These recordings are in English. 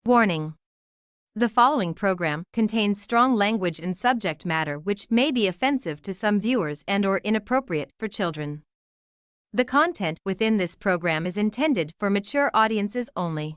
Warning. The following program contains strong language and subject matter which may be offensive to some viewers and/or inappropriate for children. The content within this program is intended for mature audiences only.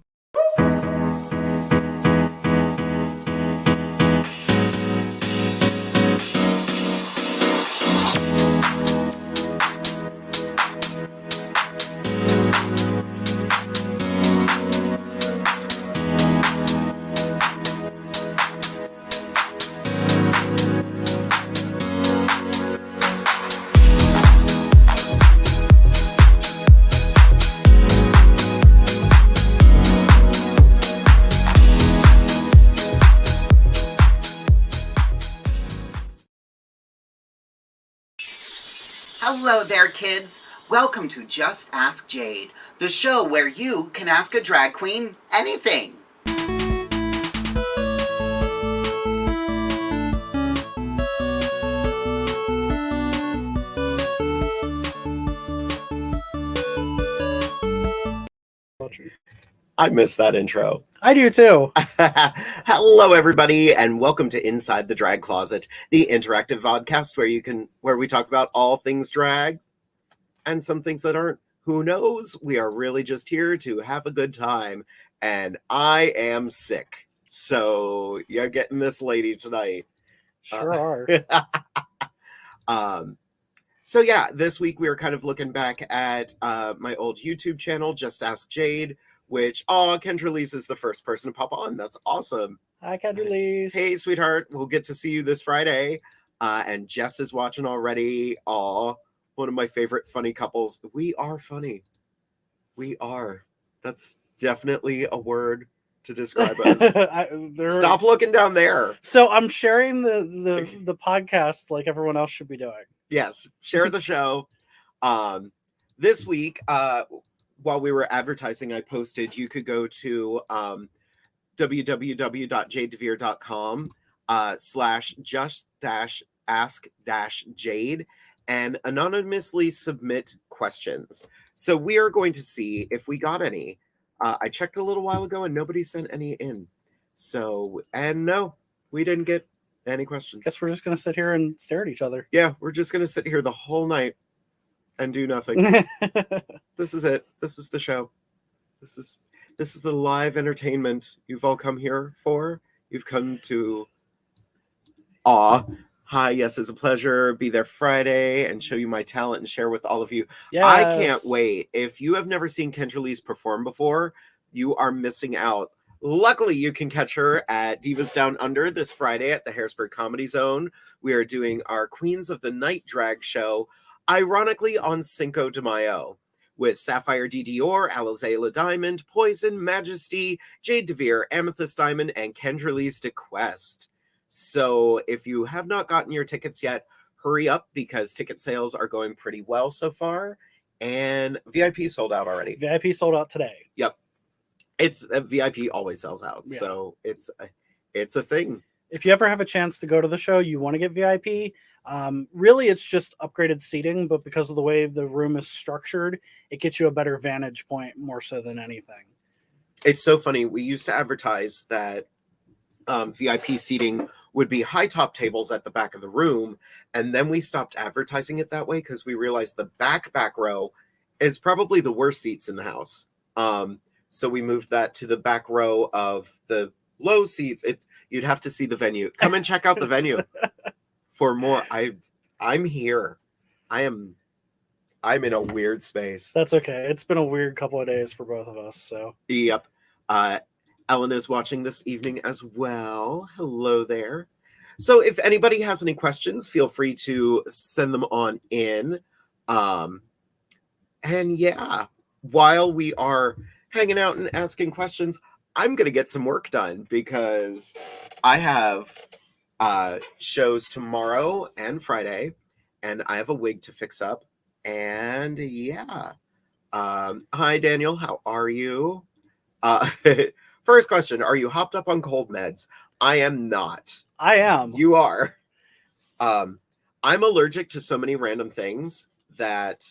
Hello there, kids. Welcome to Just Ask Jade, the show where you can ask a drag queen anything. I miss that intro. I do too. Hello, everybody, and welcome to Inside the Drag Closet, the interactive vodcast where we talk about all things drag and some things that aren't. Who knows? We are really just here to have a good time, and I am sick, so you're getting this lady tonight. Sure are. So yeah, this week we were kind of looking back at my old YouTube channel, Just Ask Jade, which, Kendra-Lise is the first person to pop on. That's awesome. Hi, Kendra-Lise. Hey, sweetheart. We'll get to see you this Friday. And Jess is watching already. One of my favorite funny couples. We are funny. We are. That's definitely a word to describe us. Stop looking down there. So I'm sharing the podcast like everyone else should be doing. Yes, share the show. This week, while we were advertising, I posted you could go to www.jadedevere.com /just-ask-jade and anonymously submit questions. So we are going to see if we got any. I checked a little while ago and nobody sent any in. So, and no, we didn't get any questions. Guess we're just going to sit here and stare at each other. Yeah, we're just going to sit here the whole night and do nothing. This is it. This is the show. This is the live entertainment you've all come here for. You've come to hi, yes, it's a pleasure. Be there Friday and show you my talent and share with all of you. Yes. I can't wait. If you have never seen Kendra-Lise perform before, you are missing out. Luckily, you can catch her at Divas Down Under this Friday at the Harrisburg Comedy Zone. We are doing our Queens of the Night drag show, ironically on Cinco de Mayo, with Sapphire D. Dior, Alizé Diamond, Poison, Majesty, Jade DeVere, Amethyst Diamond, and Kendra-Lise DeQuest. So if you have not gotten your tickets yet, hurry up because ticket sales are going pretty well so far. And VIP sold out already. VIP sold out today. Yep. It's VIP always sells out. Yeah. So it's a thing. If you ever have a chance to go to the show, you want to get VIP. Really, it's just upgraded seating, but because of the way the room is structured, it gets you a better vantage point more so than anything. It's so funny. We used to advertise that VIP seating would be high top tables at the back of the room, and then we stopped advertising it that way because we realized the back row is probably the worst seats in the house. So we moved that to the back row of the low seats. You'd have to see the venue. Come and check out the venue for more. I'm here. I'm in a weird space. That's okay. It's been a weird couple of days for both of us. So yep. Ellen is watching this evening as well. Hello there. So if anybody has any questions, feel free to send them on in. And yeah, while we are hanging out and asking questions, I'm going to get some work done because I have shows tomorrow and Friday, and I have a wig to fix up. And yeah. Hi, Daniel. How are you? First question, are you hopped up on cold meds? I am not. I am. You are. I'm allergic to so many random things that,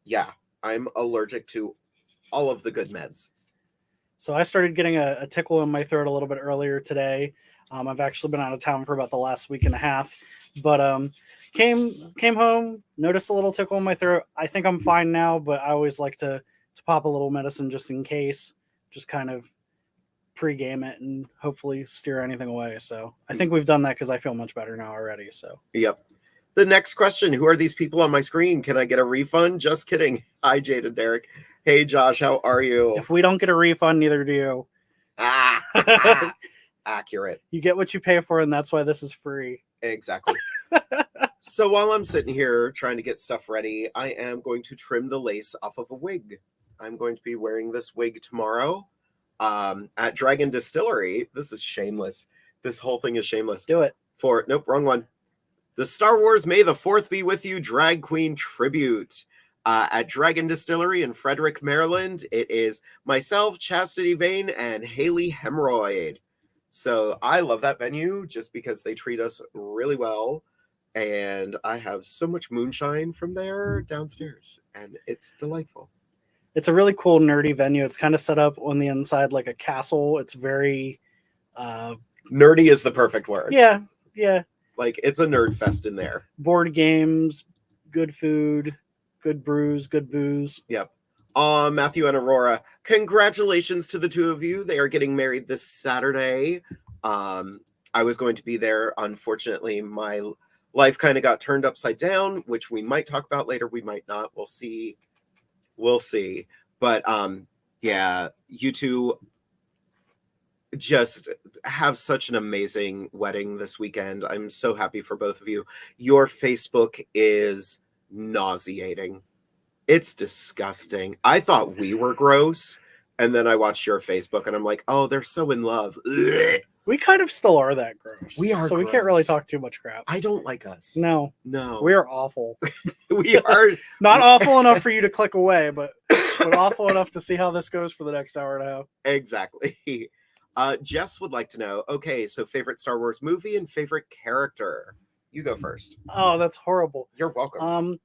yeah, I'm allergic to all of the good meds. So I started getting a tickle in my throat a little bit earlier today. I've actually been out of town for about the last week and a half, but came home, noticed a little tickle in my throat. I think I'm fine now, but I always like to pop a little medicine just in case, just kind of pre-game it and hopefully steer anything away. So I think we've done that because I feel much better now already. So Yep. The next question, who are these people on my screen? Can I get a refund? Just kidding. Hi, Jade and Derek. Hey, Josh, how are you? If we don't get a refund, neither do you. Accurate. You get what you pay for, and that's why this is free. Exactly. So while I'm sitting here trying to get stuff ready, I am going to trim the lace off of a wig. I'm going to be wearing this wig tomorrow at Dragon Distillery. This is shameless. This whole thing is shameless. Do it. Nope, wrong one. The Star Wars May the 4th Be With You Drag Queen Tribute at Dragon Distillery in Frederick, Maryland. It is myself, Chastity Vane, and Haley Hemorrhoid. So I love that venue just because they treat us really well. And I have so much moonshine from there downstairs. And it's delightful. It's a really cool, nerdy venue. It's kind of set up on the inside like a castle. It's very... nerdy is the perfect word. Yeah. Like, it's a nerd fest in there. Board games, good food, good brews, good booze. Yep. Matthew and Aurora, congratulations to the two of you. They are getting married this Saturday. I was going to be there. Unfortunately, my life kind of got turned upside down, which we might talk about later. We might not. We'll see. But yeah, you two just have such an amazing wedding this weekend. I'm so happy for both of you. Your Facebook is nauseating. It's disgusting. I thought we were gross, and then I watched your Facebook and I'm like, oh, they're so in love. Ugh. We kind of still are that gross. We are so gross. We can't really talk too much crap. I don't like us. No. We are awful. We are not awful enough for you to click away, but awful enough to see how this goes for the next hour and a half. Exactly. Jess would like to know, okay, so favorite Star Wars movie and favorite character. You go first. Oh, that's horrible. You're welcome.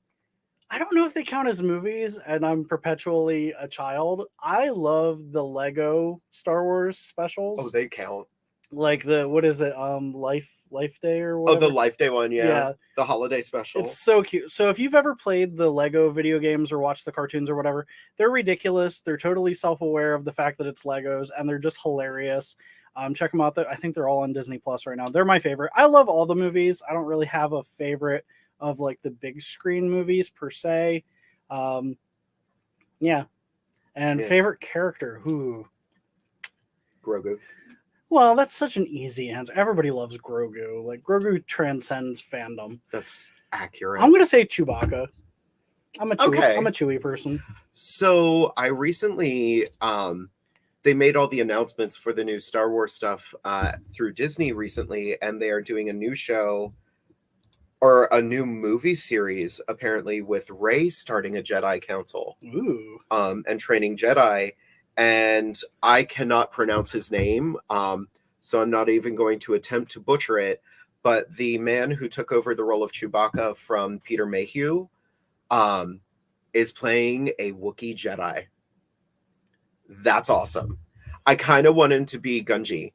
I don't know if they count as movies, and I'm perpetually a child. I love the Lego Star Wars specials. Oh, they count. Like the, what is it? Life Day or whatever? Oh, the Life Day one, yeah. The holiday special. It's so cute. So if you've ever played the Lego video games or watched the cartoons or whatever, they're ridiculous. They're totally self-aware of the fact that it's Legos, and they're just hilarious. Check them out. I think they're all on Disney Plus right now. They're my favorite. I love all the movies. I don't really have a favorite of like the big screen movies per se. Yeah. And favorite character, who? Grogu. Well, that's such an easy answer. Everybody loves Grogu. Like, Grogu transcends fandom. That's accurate. I'm gonna say Chewbacca. I'm a Chewie person. So I recently they made all the announcements for the new Star Wars stuff through Disney recently, and they are doing a new show or a new movie series apparently with Rey starting a Jedi Council. Ooh. And training Jedi. And I cannot pronounce his name, so I'm not even going to attempt to butcher it. But the man who took over the role of Chewbacca from Peter Mayhew is playing a Wookiee Jedi. That's awesome. I kind of want him to be Gunji,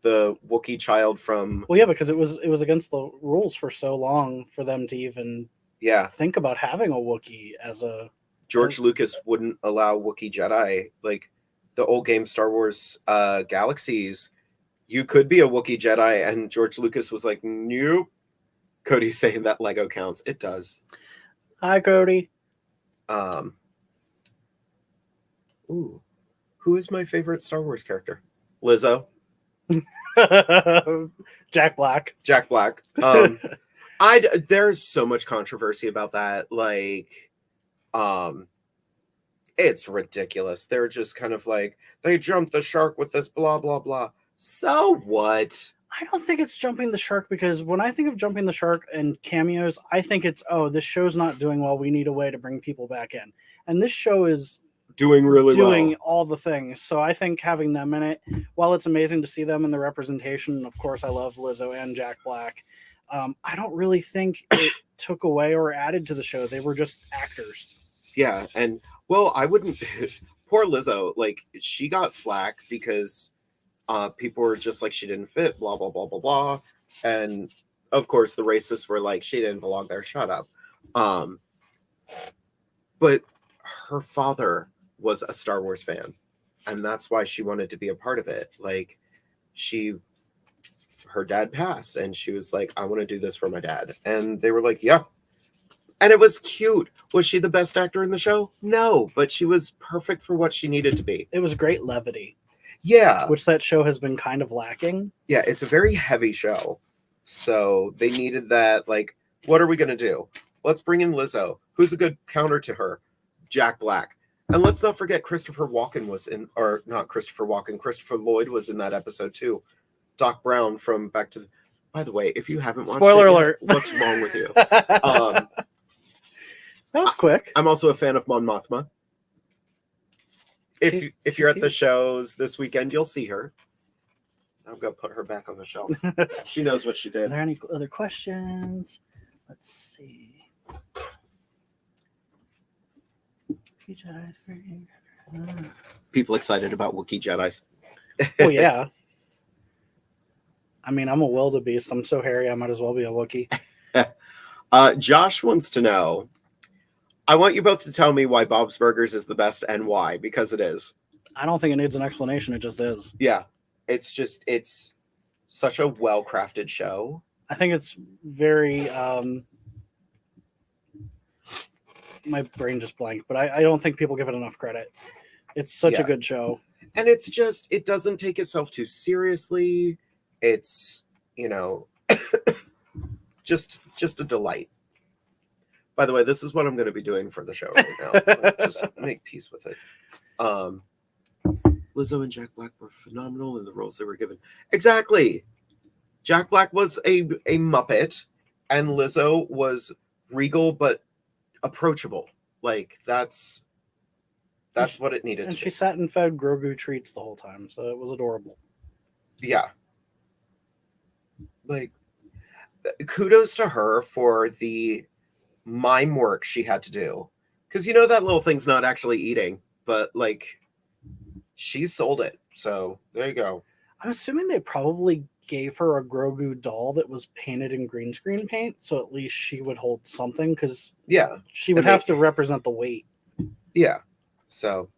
the Wookiee child from... Well, yeah, because it was against the rules for so long for them to even think about having a Wookiee as a... George Lucas wouldn't allow Wookiee Jedi. Like the old game Star Wars Galaxies, you could be a Wookiee Jedi, and George Lucas was like, nope. Cody's saying that Lego counts. It does. Hi, Cody. Who is my favorite Star Wars character? Lizzo. Jack Black. There's so much controversy about that. Like, it's ridiculous. They're just kind of like, they jumped the shark with this blah blah blah. So what? I don't think it's jumping the shark, because when I think of jumping the shark and cameos, I think it's, oh, this show's not doing well, we need a way to bring people back in. And this show is doing well. All the things. So I think having them in it, while it's amazing to see them in the representation, of course I love Lizzo and Jack Black, I don't really think it took away or added to the show. They were just actors. Yeah, and well, I wouldn't poor Lizzo, like, she got flack because people were just like, she didn't fit, blah, blah, blah, blah, blah. And of course, the racists were like, she didn't belong there, shut up. But her father was a Star Wars fan, and that's why she wanted to be a part of it. Like, her dad passed, and she was like, I want to do this for my dad. And they were like, yeah. And it was cute. Was she the best actor in the show? No, but she was perfect for what she needed to be. It was great levity. Yeah. Which that show has been kind of lacking. Yeah, it's a very heavy show. So they needed that, like, what are we going to do? Let's bring in Lizzo. Who's a good counter to her? Jack Black. And let's not forget Christopher Walken was in, or not Christopher Walken, Christopher Lloyd was in that episode too. Doc Brown from Back to the... By the way, if you haven't watched Spoiler it yet, alert. what's wrong with you? That was quick. I'm also a fan of Mon Mothma. If you're at the shows this weekend, you'll see her. I'm going to put her back on the shelf. She knows what she Are did. there any other questions? Let's see. People excited about Wookiee Jedis. Oh, yeah. I mean, I'm a wildebeest. I'm so hairy, I might as well be a Wookiee. Josh wants to know, I want you both to tell me why Bob's Burgers is the best and why, because it is. I don't think it needs an explanation. It just is. Yeah. It's such a well-crafted show. I think it's very... my brain just blanked, but I don't think people give it enough credit. It's such a good show. And it's just, it doesn't take itself too seriously. It's, just a delight. By the way, this is what I'm going to be doing for the show right now. Just make peace with it. Lizzo and Jack Black were phenomenal in the roles they were given. Exactly. Jack Black was a Muppet, and Lizzo was regal but approachable. Like, that's what it needed. And she sat and fed Grogu treats the whole time, so it was adorable. Yeah. Like, kudos to her for the mime work she had to do. Because that little thing's not actually eating, but, like, she sold it. So, there you go. I'm assuming they probably gave her a Grogu doll that was painted in green screen paint, so at least she would hold something, because she would have to represent the weight. Yeah. So,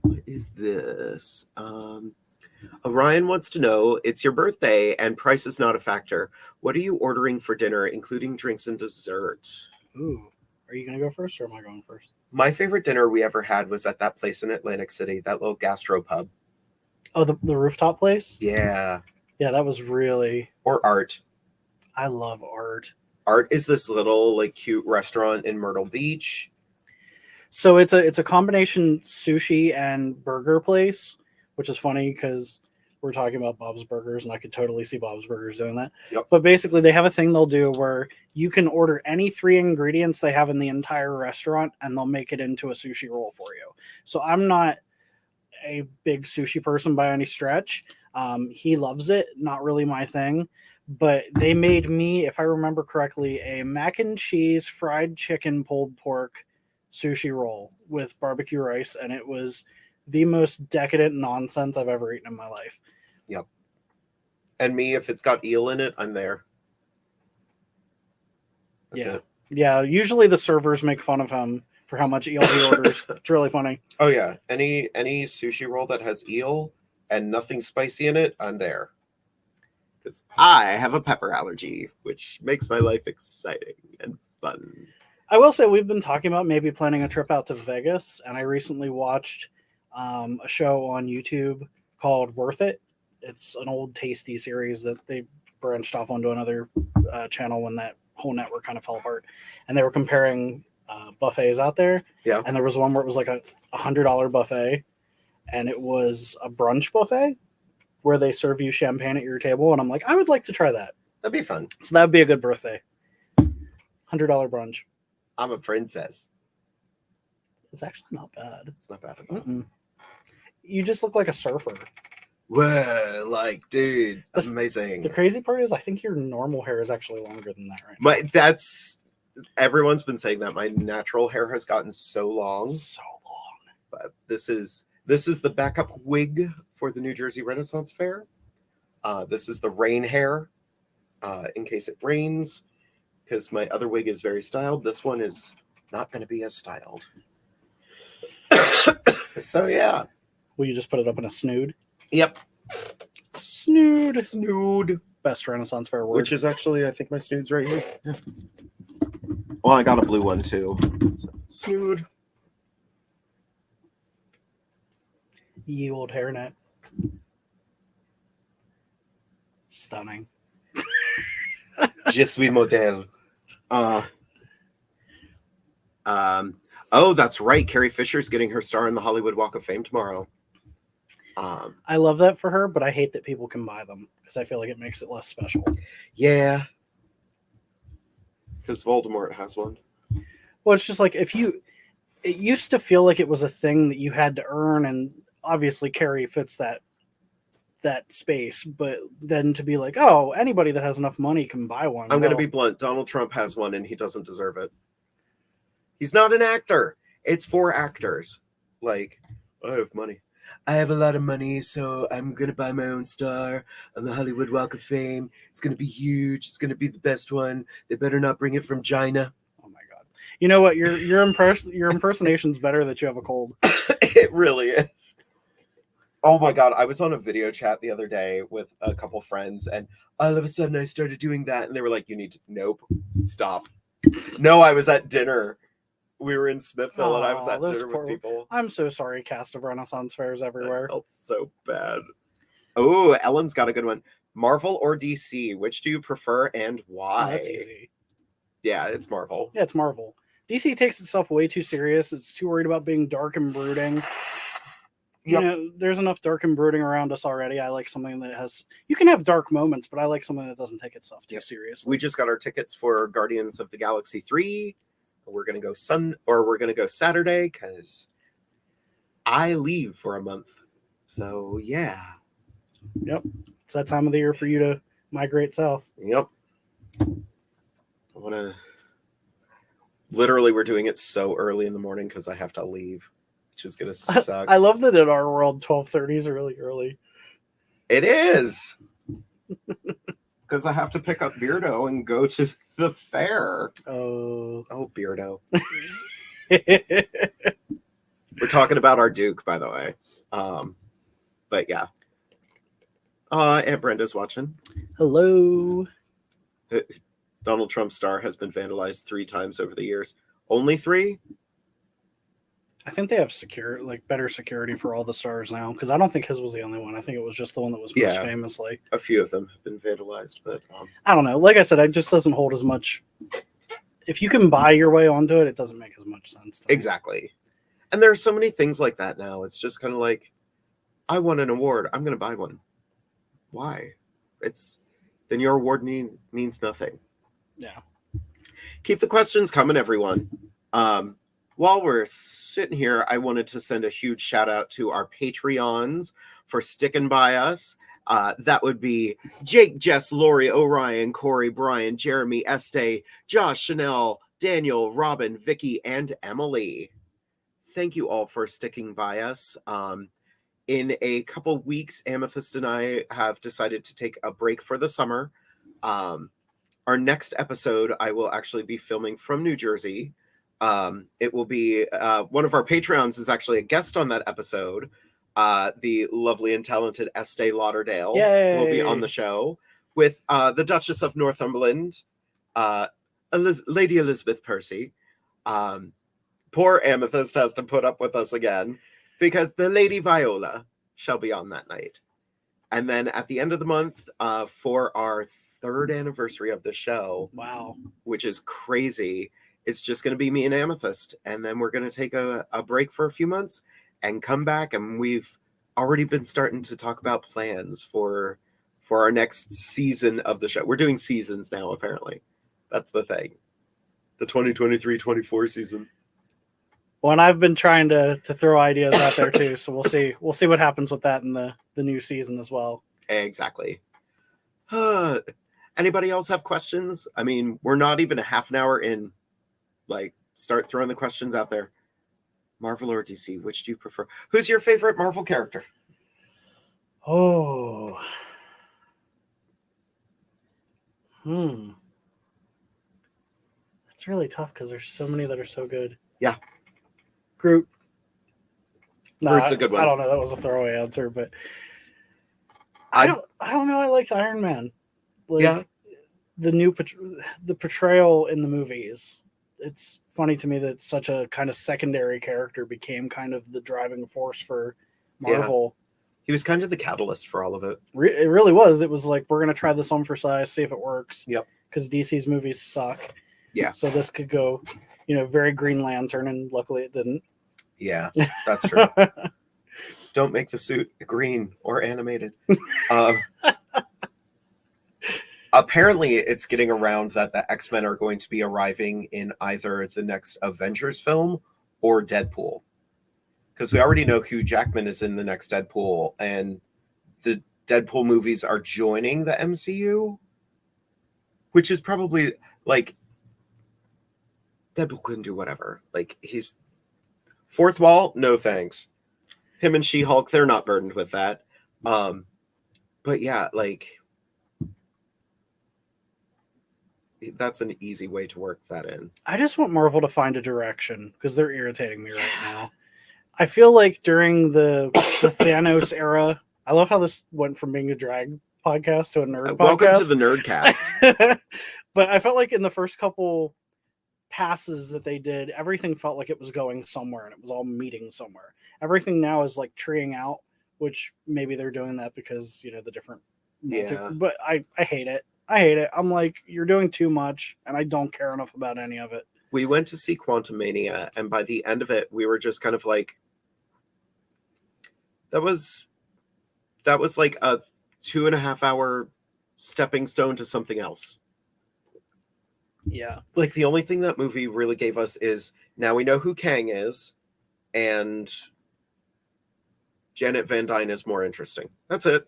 what is this? Orion wants to know, it's your birthday and price is not a factor. What are you ordering for dinner, including drinks and dessert? Ooh. Are you going to go first, or am I going first? My favorite dinner we ever had was at that place in Atlantic City, that little gastro pub. Oh, the rooftop place? Yeah. Yeah, that was really... Or Art. I love Art. Art is this little, like, cute restaurant in Myrtle Beach. So it's a combination sushi and burger place, which is funny because we're talking about Bob's Burgers, and I could totally see Bob's Burgers doing that. Yep. But basically, they have a thing they'll do where you can order any 3 ingredients they have in the entire restaurant, and they'll make it into a sushi roll for you. So I'm not a big sushi person by any stretch. He loves it, not really my thing. But they made me, if I remember correctly, a mac and cheese, fried chicken, pulled pork sushi roll with barbecue rice, and it was the most decadent nonsense I've ever eaten in my life. Yep. And me, if it's got eel in it, I'm there. That's it. Yeah, usually the servers make fun of him for how much eel he orders. It's really funny. Oh yeah, any sushi roll that has eel and nothing spicy in it, I'm there. Because I have a pepper allergy, which makes my life exciting and fun. I will say we've been talking about maybe planning a trip out to Vegas, and I recently watched a show on YouTube called Worth It. It's an old Tasty series that they branched off onto another channel when that whole network kind of fell apart. And they were comparing buffets out there. Yeah. And there was one where it was like a $100 buffet, and it was a brunch buffet where they serve you champagne at your table. And I'm like, I would like to try that. That'd be fun. So that would be a good birthday. $100 brunch. I'm a princess. It's actually not bad. It's not bad at all. Mm-mm. You just look like a surfer. Whoa, like, dude, amazing. The crazy part is I think your normal hair is actually longer than that right now. Everyone's been saying that. My natural hair has gotten so long. So long. This is the backup wig for the New Jersey Renaissance Fair. This is the rain hair, in case it rains, because my other wig is very styled. This one is not going to be as styled. So yeah. Will you just put it up in a snood? Yep. Snood. Best Renaissance Fair word. Which is actually, I think my snood's right here. Yeah. Well, I got a blue one too. Snood. Ye old hairnet. Stunning. Je suis modèle. Oh, that's right. Carrie Fisher's getting her star in the Hollywood Walk of Fame tomorrow. I love that for her, but I hate that people can buy them because I feel like it makes it less special. Yeah. Because Voldemort has one. Well, it's just like it used to feel like it was a thing that you had to earn, and obviously Carrie fits that space, but then to be like, oh, anybody that has enough money can buy one. I'm going to be blunt. Donald Trump has one and he doesn't deserve it. He's not an actor. It's for actors. Like, I have money. I have a lot of money, so I'm going to buy my own star on the Hollywood Walk of Fame. It's going to be huge. It's going to be the best one. They better not bring it from China. Oh my God. You know what? Your impersonation's better that you have a cold. It really is. Oh my God. I was on a video chat the other day with a couple friends, and all of a sudden I started doing that, and they were like, you need to, nope, stop. No, I was at dinner. We were in Smithville, and I was at dinner with people. I'm so sorry, cast of Renaissance Fairs everywhere. I felt so bad. Oh, Ellen's got a good one. Marvel or DC? Which do you prefer and why? Oh, that's easy. Yeah, it's Marvel. Yeah, it's Marvel. DC takes itself way too serious. It's too worried about being dark and brooding. You know, there's enough dark and brooding around us already. I like something that has... You can have dark moments, but I like something that doesn't take itself too seriously. We just got our tickets for Guardians of the Galaxy 3. We're going to go Saturday because I leave for a month. So, yeah. Yep. It's that time of the year for you to migrate south. Yep. I want to... Literally, we're doing it so early in the morning because I have to leave, which is going to suck. I love that in our world, 12:30 is really early. It is. Because I have to pick up Beardo and go to the fair. Oh, Beardo. We're talking about our Duke, by the way. But yeah. Aunt Brenda's watching. Hello. Donald Trump's star has been vandalized 3 times over the years. Only 3? I think they have better security for all the stars now, because I don't think his was the only one. I think it was just the one that was most famously. A few of them have been vandalized, but I don't know. Like I said, it just doesn't hold as much. If you can buy your way onto it, it doesn't make as much sense. Exactly. And there are so many things like that now. It's just kind of like, I won an award. I'm going to buy one. Why? Then your award means nothing. Yeah. Keep the questions coming, everyone. While we're sitting here, I wanted to send a huge shout out to our Patreons for sticking by us. That would be Jake, Jess, Lori, Orion, Corey, Brian, Jeremy, Estee, Josh, Chanel, Daniel, Robin, Vicky, and Emily. Thank you all for sticking by us. In a couple weeks, Amethyst and I have decided to take a break for the summer. Our next episode, I will actually be filming from New Jersey. It will be one of our Patreons is actually a guest on that episode. The lovely and talented Estee Lauderdale will be on the show with the Duchess of Northumberland, Lady Elizabeth Percy. Poor Amethyst has to put up with us again because the Lady Viola shall be on that night. And then at the end of the month, for our 3rd anniversary of the show, wow, which is crazy, it's just going to be me and Amethyst. And then we're going to take a break for a few months and come back. And we've already been starting to talk about plans for our next season of the show. We're doing seasons now, apparently. That's the thing. The 2023-24 season. Well, and I've been trying to throw ideas out there too. So we'll see. We'll see what happens with that in the new season as well. Exactly. Anybody else have questions? I mean, we're not even a half an hour in. Like, start throwing the questions out there. Marvel or DC? Which do you prefer? Who's your favorite Marvel character? Oh. It's really tough because there's so many that are so good. Yeah. Groot. Groot's a good one. I don't know. That was a throwaway answer, but I don't know. I liked Iron Man. Like, the portrayal in the movies. It's funny to me that such a kind of secondary character became kind of the driving force for Marvel. Yeah. He was kind of the catalyst for all of it. It really was. It was like, we're going to try this on for size, see if it works. Yep. Because DC's movies suck. Yeah. So this could go, very Green Lantern, and luckily it didn't. Yeah, that's true. Don't make the suit green or animated. Apparently, it's getting around that the X-Men are going to be arriving in either the next Avengers film or Deadpool. Because we already know Hugh Jackman is in the next Deadpool, and the Deadpool movies are joining the MCU, which is probably, like, Deadpool couldn't do whatever. Like, he's fourth wall, no thanks. Him and She-Hulk, they're not burdened with that. But yeah, like, that's an easy way to work that in. I just want Marvel to find a direction because they're irritating me right now. I feel like during the Thanos era, I love how this went from being a drag podcast to a nerd podcast. Welcome to the Nerdcast. But I felt like in the first couple passes that they did, everything felt like it was going somewhere and it was all meeting somewhere. Everything now is like treeing out, which maybe they're doing that because, the different... But I hate it. I hate it. I'm like, you're doing too much, and I don't care enough about any of it. We went to see Quantumania, and by the end of it, we were just kind of like, that was like a 2.5 hour stepping stone to something else. Yeah. Like, the only thing that movie really gave us is, now we know who Kang is, and Janet Van Dyne is more interesting. That's it.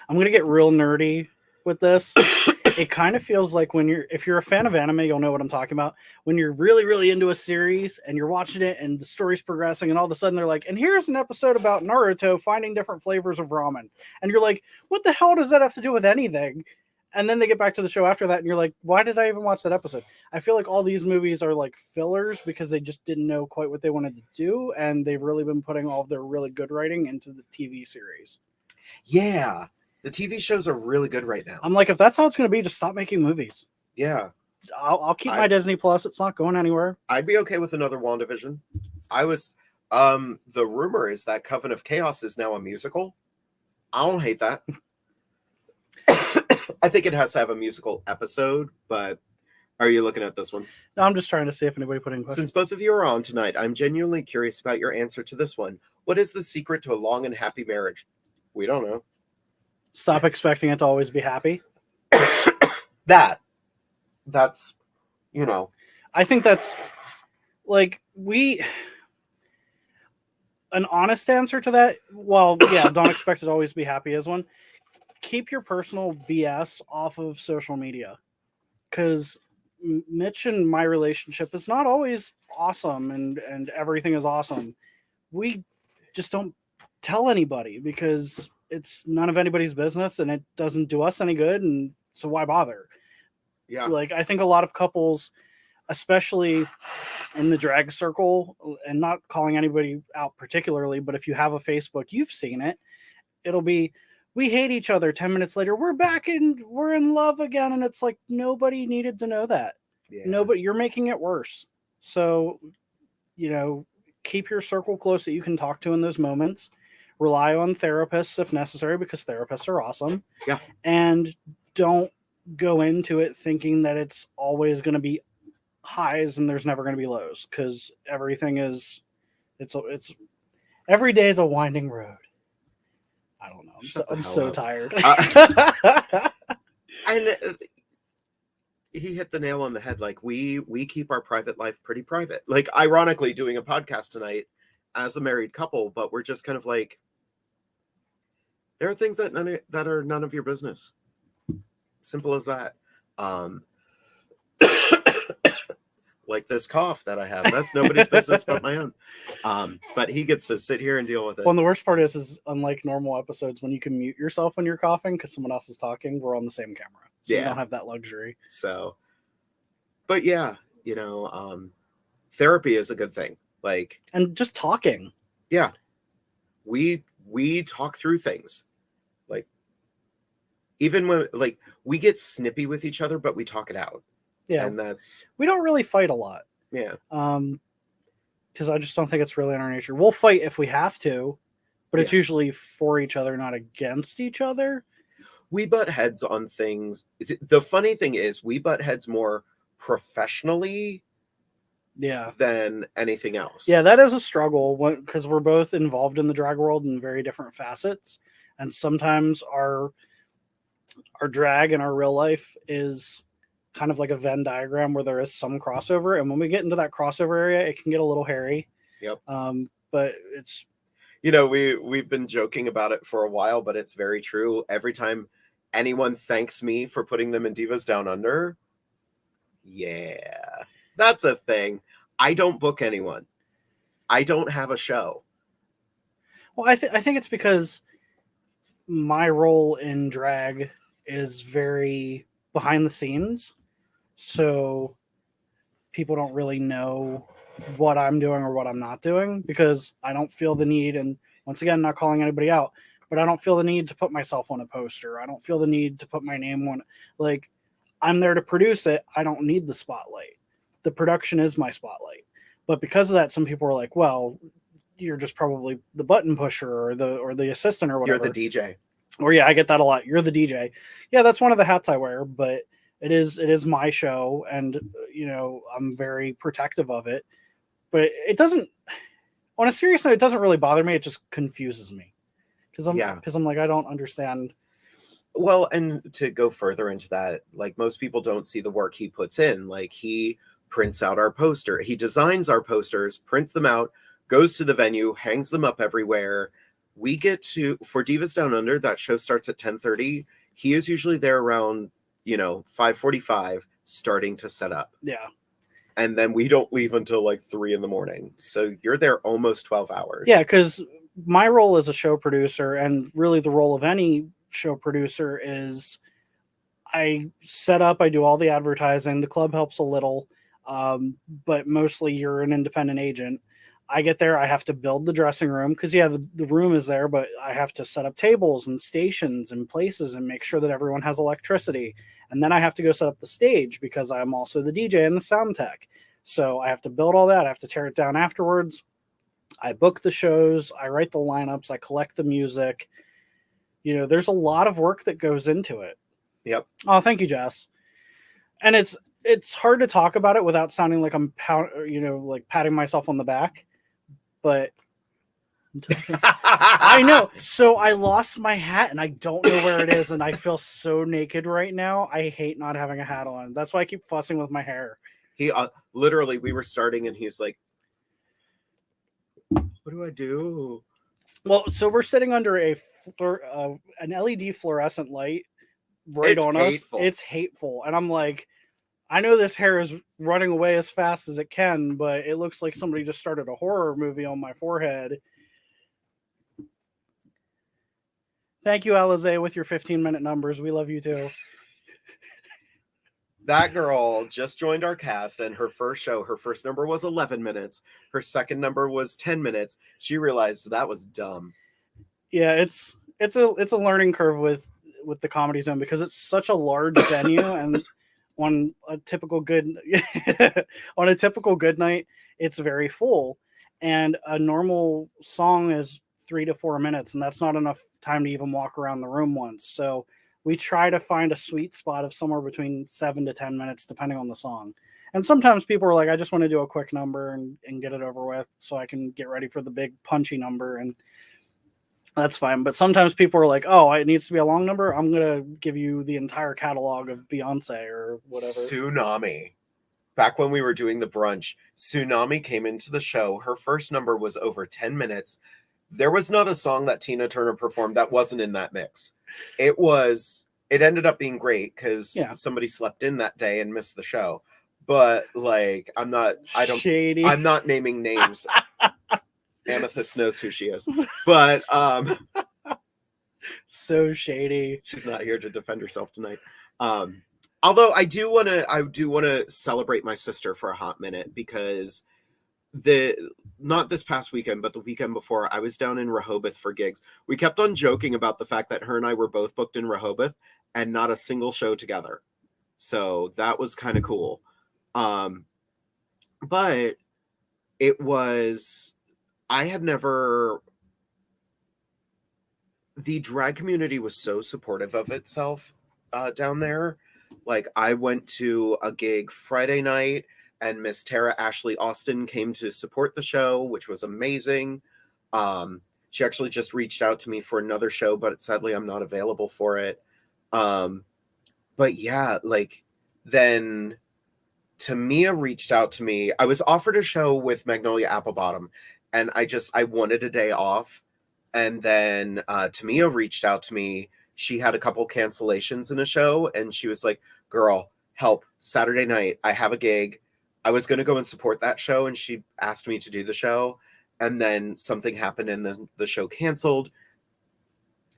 I'm going to get real nerdy with this. It kind of feels like if you're a fan of anime, you'll know what I'm talking about. When you're really, really into a series and you're watching it and the story's progressing and all of a sudden they're like, and here's an episode about Naruto finding different flavors of ramen. And you're like, what the hell does that have to do with anything? And then they get back to the show after that and you're like, why did I even watch that episode? I feel like all these movies are like fillers because they just didn't know quite what they wanted to do. And they've really been putting all of their really good writing into the TV series. Yeah. The TV shows are really good right now. I'm like, if that's how it's going to be, just stop making movies. Yeah. I'll keep my Disney Plus. It's not going anywhere. I'd be okay with another WandaVision. The rumor is that Coven of Chaos is now a musical. I don't hate that. I think it has to have a musical episode, but are you looking at this one? No, I'm just trying to see if anybody put in questions. Since both of you are on tonight, I'm genuinely curious about your answer to this one. What is the secret to a long and happy marriage? We don't know. Stop expecting it to always be happy. That's, I think that's like an honest answer to that. Well, yeah, don't expect it to always be happy is one. Keep your personal BS off of social media. Because Mitch and my relationship is not always awesome and everything is awesome. We just don't tell anybody because it's none of anybody's business and it doesn't do us any good. And so why bother? Yeah. Like, I think a lot of couples, especially in the drag circle, and not calling anybody out particularly, but if you have a Facebook, you've seen it. It'll be, we hate each other. 10 minutes later, we're back and we're in love again. And it's like, nobody needed to know that. Yeah. Nobody, you're making it worse. So, keep your circle close that you can talk to in those moments. Rely on therapists if necessary, because therapists are awesome. Yeah. And don't go into it thinking that it's always going to be highs and there's never going to be lows, because everything is, it's every day is a winding road. I don't know. I'm so tired. And he hit the nail on the head. Like, we keep our private life pretty private. Like, ironically, doing a podcast tonight as a married couple, but we're just kind of like, there are things that are none of your business. Simple as that. like this cough that I have. That's nobody's business but my own. But he gets to sit here and deal with it. Well, and the worst part is unlike normal episodes when you can mute yourself when you're coughing because someone else is talking, we're on the same camera. So you don't have that luxury. So, but yeah, therapy is a good thing. Like, and just talking. Yeah. We talk through things. Like, even when, like, we get snippy with each other, but we talk it out. Yeah. And we don't really fight a lot. Yeah. Because I just don't think it's really in our nature. We'll fight if we have to, but it's usually for each other, not against each other. We butt heads on things. The funny thing is, we butt heads more professionally than anything else. Yeah, that is a struggle because we're both involved in the drag world in very different facets. And sometimes our drag and our real life is kind of like a Venn diagram where there is some crossover. And when we get into that crossover area, it can get a little hairy. Yep. But it's... we've been joking about it for a while, but it's very true. Every time anyone thanks me for putting them in Divas Down Under, that's a thing. I don't book anyone. I don't have a show. Well, I think it's because my role in drag is very behind the scenes. So people don't really know what I'm doing or what I'm not doing because I don't feel the need, and once again, not calling anybody out, but I don't feel the need to put myself on a poster. I don't feel the need to put my name on, like, I'm there to produce it. I don't need the spotlight. The production is my spotlight. But because of that, some people are like, well, you're just probably the button pusher or the assistant or whatever. You're the DJ. Or I get that a lot. You're the DJ. Yeah, that's one of the hats I wear, but it is my show, and I'm very protective of it. But it doesn't, on a serious note, it doesn't really bother me. It just confuses me. Because I'm like, I don't understand. Well, and to go further into that, like, most people don't see the work he puts in. Like, he prints out our poster. He designs our posters, prints them out, goes to the venue, hangs them up everywhere. We get for Divas Down Under, that show starts at 10:30. He is usually there around, 5:45, starting to set up. Yeah. And then we don't leave until like 3 a.m. So you're there almost 12 hours. Yeah, because my role as a show producer, and really the role of any show producer, is I set up, I do all the advertising. The club helps a little, but mostly you're an independent agent. I get there, I have to build the dressing room because, the room is there, but I have to set up tables and stations and places and make sure that everyone has electricity. And then I have to go set up the stage because I'm also the DJ and the sound tech. So I have to build all that. I have to tear it down afterwards. I book the shows. I write the lineups. I collect the music. There's a lot of work that goes into it. Yep. Oh, thank you, Jess. And it's hard to talk about it without sounding like I'm like patting myself on the back. But I know. So I lost my hat and I don't know where it is, and I feel so naked right now. I hate not having a hat on. That's why I keep fussing with my hair. He literally, we were starting and he's like, what do I do? Well, so we're sitting under an LED fluorescent light right on us. It's hateful. And I'm like, I know this hair is running away as fast as it can, but it looks like somebody just started a horror movie on my forehead. Thank you, Alize, with your 15-minute numbers. We love you too. That girl just joined our cast, and her first number was 11 minutes. Her second number was 10 minutes. She realized that was dumb. Yeah, it's a learning curve with the Comedy Zone because it's such a large venue, and on a typical good night, it's very full, and a normal song is 3 to 4 minutes, and that's not enough time to even walk around the room once. So we try to find a sweet spot of somewhere between 7 to 10 minutes, depending on the song. And sometimes people are like, I just want to do a quick number and get it over with so I can get ready for the big punchy number. And that's fine. But sometimes people are like, oh, it needs to be a long number. I'm going to give you the entire catalog of Beyonce or whatever. Tsunami. Back when we were doing the brunch, Tsunami came into the show. Her first number was over 10 minutes. There was not a song that Tina Turner performed that wasn't in that mix. It ended up being great because somebody slept in that day and missed the show. but like I'm not naming names. Amethyst knows who she is, but so shady. She's not here to defend herself tonight. Although I do want to celebrate my sister for a hot minute, because not this past weekend, but the weekend before, I was down in Rehoboth for gigs. We kept on joking about the fact that her and I were both booked in Rehoboth and not a single show together. So that was kind of cool. But it was, the drag community was so supportive of itself down there. Like, I went to a gig Friday night, and Miss Tara Ashley Austin came to support the show, which was amazing. She actually just reached out to me for another show, but sadly I'm not available for it. But yeah, like, then Tamia reached out to me. I was offered a show with Magnolia Applebottom, and I wanted a day off. And then Tamia reached out to me. She had a couple cancellations in a show, and she was like, girl, help, Saturday night, I have a gig. I was going to go and support that show, and she asked me to do the show. And then something happened, and then the show canceled.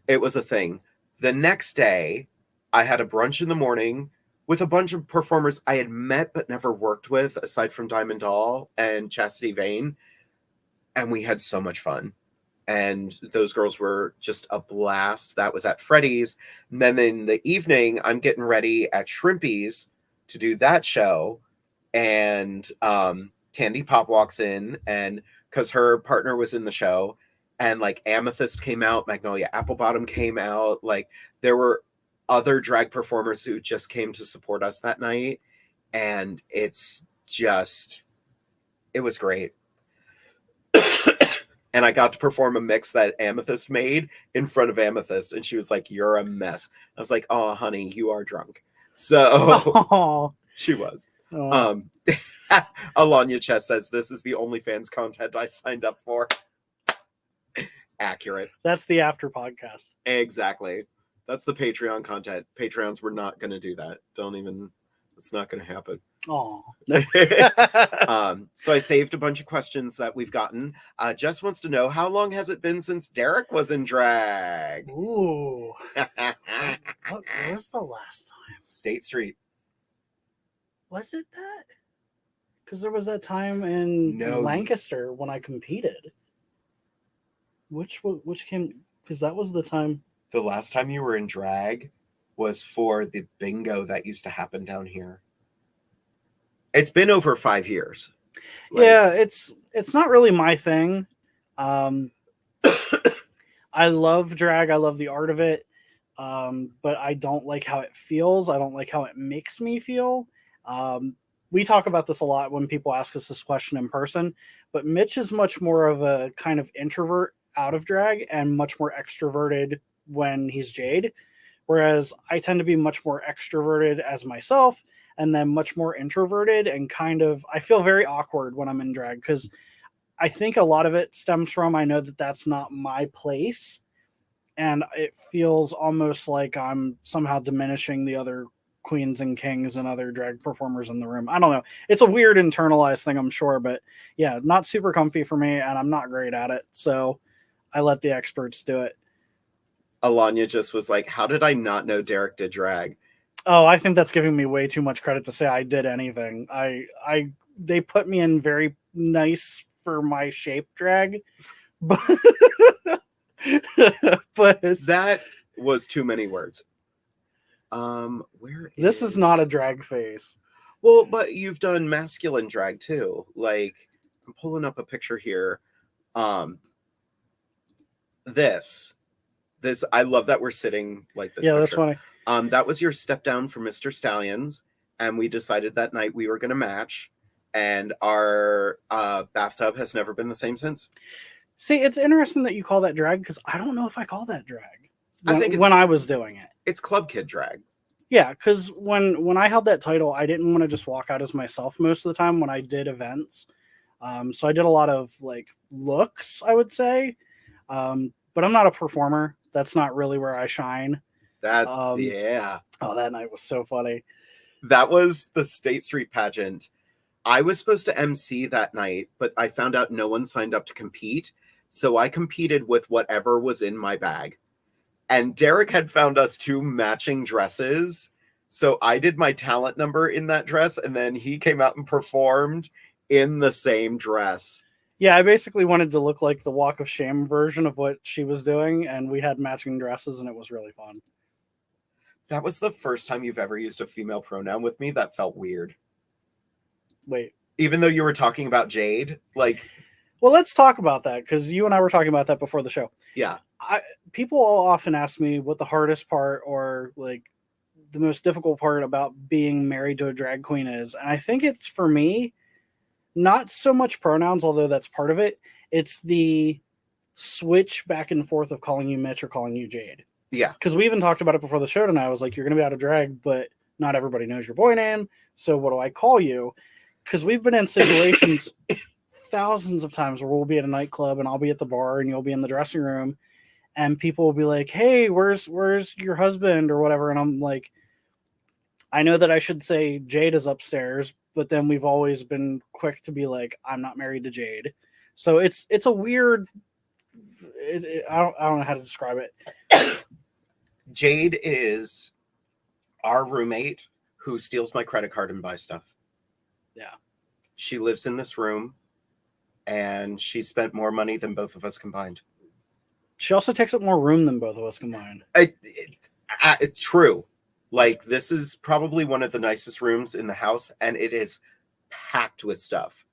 It was a thing. The next day, I had a brunch in the morning with a bunch of performers I had met but never worked with, aside from Diamond Doll and Chastity Vane. And we had so much fun. And those girls were just a blast. That was at Freddy's. And then in the evening, I'm getting ready at Shrimpy's to do that show. And Candy Pop walks in, and because her partner was in the show, and like Amethyst came out, Magnolia Applebottom came out. Like, there were other drag performers who just came to support us that night. And it was great. And I got to perform a mix that Amethyst made in front of Amethyst. And she was like, you're a mess. I was like, oh, honey, you are drunk. So she was. Alanya Chess says, this is the OnlyFans content I signed up for. Accurate. That's the after podcast. Exactly. That's the Patreon content. Patreons were not going to do that. It's not going to happen. Oh. So I saved a bunch of questions that we've gotten. Jess wants to know, how long has it been since Derek was in drag? Ooh. What was the last time? State Street. Was it that? Because there was that time in Lancaster when I competed. Which came, because that was the time. The last time you were in drag was for the bingo that used to happen down here. It's been over 5 years. Yeah, it's not really my thing. I love drag. I love the art of it. But I don't like how it feels. I don't like how it makes me feel. We talk about this a lot when people ask us this question in person, but Mitch is much more of a kind of introvert out of drag and much more extroverted when he's Jade. Whereas I tend to be much more extroverted as myself, and then much more introverted, and kind of, I feel very awkward when I'm in drag, because I think a lot of it stems from, I know that that's not my place, and it feels almost like I'm somehow diminishing the other queens and kings and other drag performers in the room. I don't know. It's a weird internalized thing, I'm sure, but yeah, not super comfy for me, and I'm not great at it, so I let the experts do it. Alanya just was like, how did I not know Derek did drag? Oh, I think that's giving me way too much credit to say I did anything. They put me in very nice for my shape drag, but that was too many words. This is not a drag face. Well, but you've done masculine drag too. Like, I'm pulling up a picture here. This, I love that we're sitting like this. Yeah, picture. That's funny. That was your step down for Mr. Stallions, and we decided that night we were going to match, and our bathtub has never been the same since. See, it's interesting that you call that drag, because I don't know if I call that drag. I think when I was doing it, it's club kid drag. Yeah, because when I held that title, I didn't want to just walk out as myself most of the time when I did events. So I did a lot of like looks, I would say, but I'm not a performer. That's not really where I shine. Yeah. Oh, that night was so funny. That was the State Street pageant. I was supposed to MC that night, but I found out no one signed up to compete. So I competed with whatever was in my bag. And Derek had found us 2 matching dresses. So I did my talent number in that dress, and then he came out and performed in the same dress. Yeah, I basically wanted to look like the Walk of Shame version of what she was doing, and we had matching dresses, and it was really fun. That was the first time you've ever used a female pronoun with me. That felt weird. Wait. Even though you were talking about Jade, like... Well, let's talk about that, because you and I were talking about that before the show. Yeah. People often ask me what the hardest part or, like, the most difficult part about being married to a drag queen is. And I think it's, for me, not so much pronouns, although that's part of it. It's the switch back and forth of calling you Mitch or calling you Jade. Yeah. Because we even talked about it before the show tonight. I was like, you're going to be out of drag, but not everybody knows your boy name. So what do I call you? Because we've been in situations thousands of times where we'll be at a nightclub and I'll be at the bar and you'll be in the dressing room and people will be like, hey, where's your husband or whatever? And I'm like, I know that I should say Jade is upstairs, but then we've always been quick to be like, I'm not married to Jade. So it's a weird, I don't know how to describe it. Jade is our roommate who steals my credit card and buys stuff. Yeah. She lives in this room and she spent more money than both of us combined. She also takes up more room than both of us combined. True. Like, this is probably one of the nicest rooms in the house, and it is packed with stuff.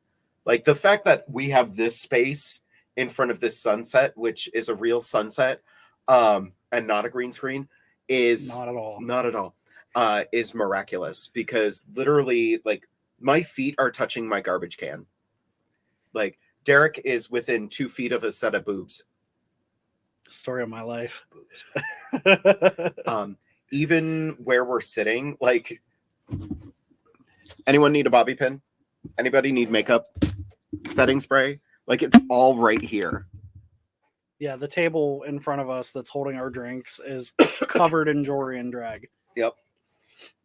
Like, the fact that we have this space in front of this sunset, which is a real sunset, and not a green screen, is not at all, is miraculous. Because literally, like, my feet are touching my garbage can. Like, Derek is within 2 feet of a set of boobs. Story of my life. Even where we're sitting, like, anyone need a bobby pin? Anybody need makeup? Setting spray? Like, it's all right here. Yeah, the table in front of us that's holding our drinks is covered in jewelry and drag. Yep.